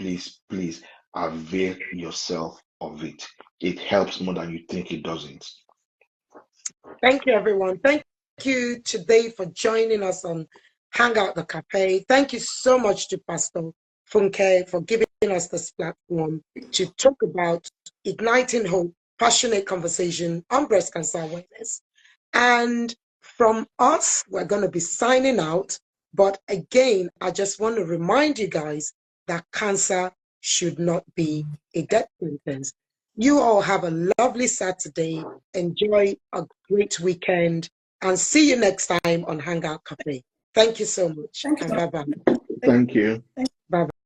avail yourself of it. It helps more than you think it doesn't. Thank you, everyone. Thank you today for joining us on Hangout the Cafe. Thank you so much to Pastor Funke for giving us this platform to talk about igniting hope, passionate conversation on breast cancer awareness. And from us, we're going to be signing out. But again, I just want to remind you guys that cancer should not be a death sentence. You all have a lovely Saturday. Enjoy a great weekend and see you next time on Hangout Cafe. Thank you so much. Thank you. And bye-bye. Thank you. Bye-bye.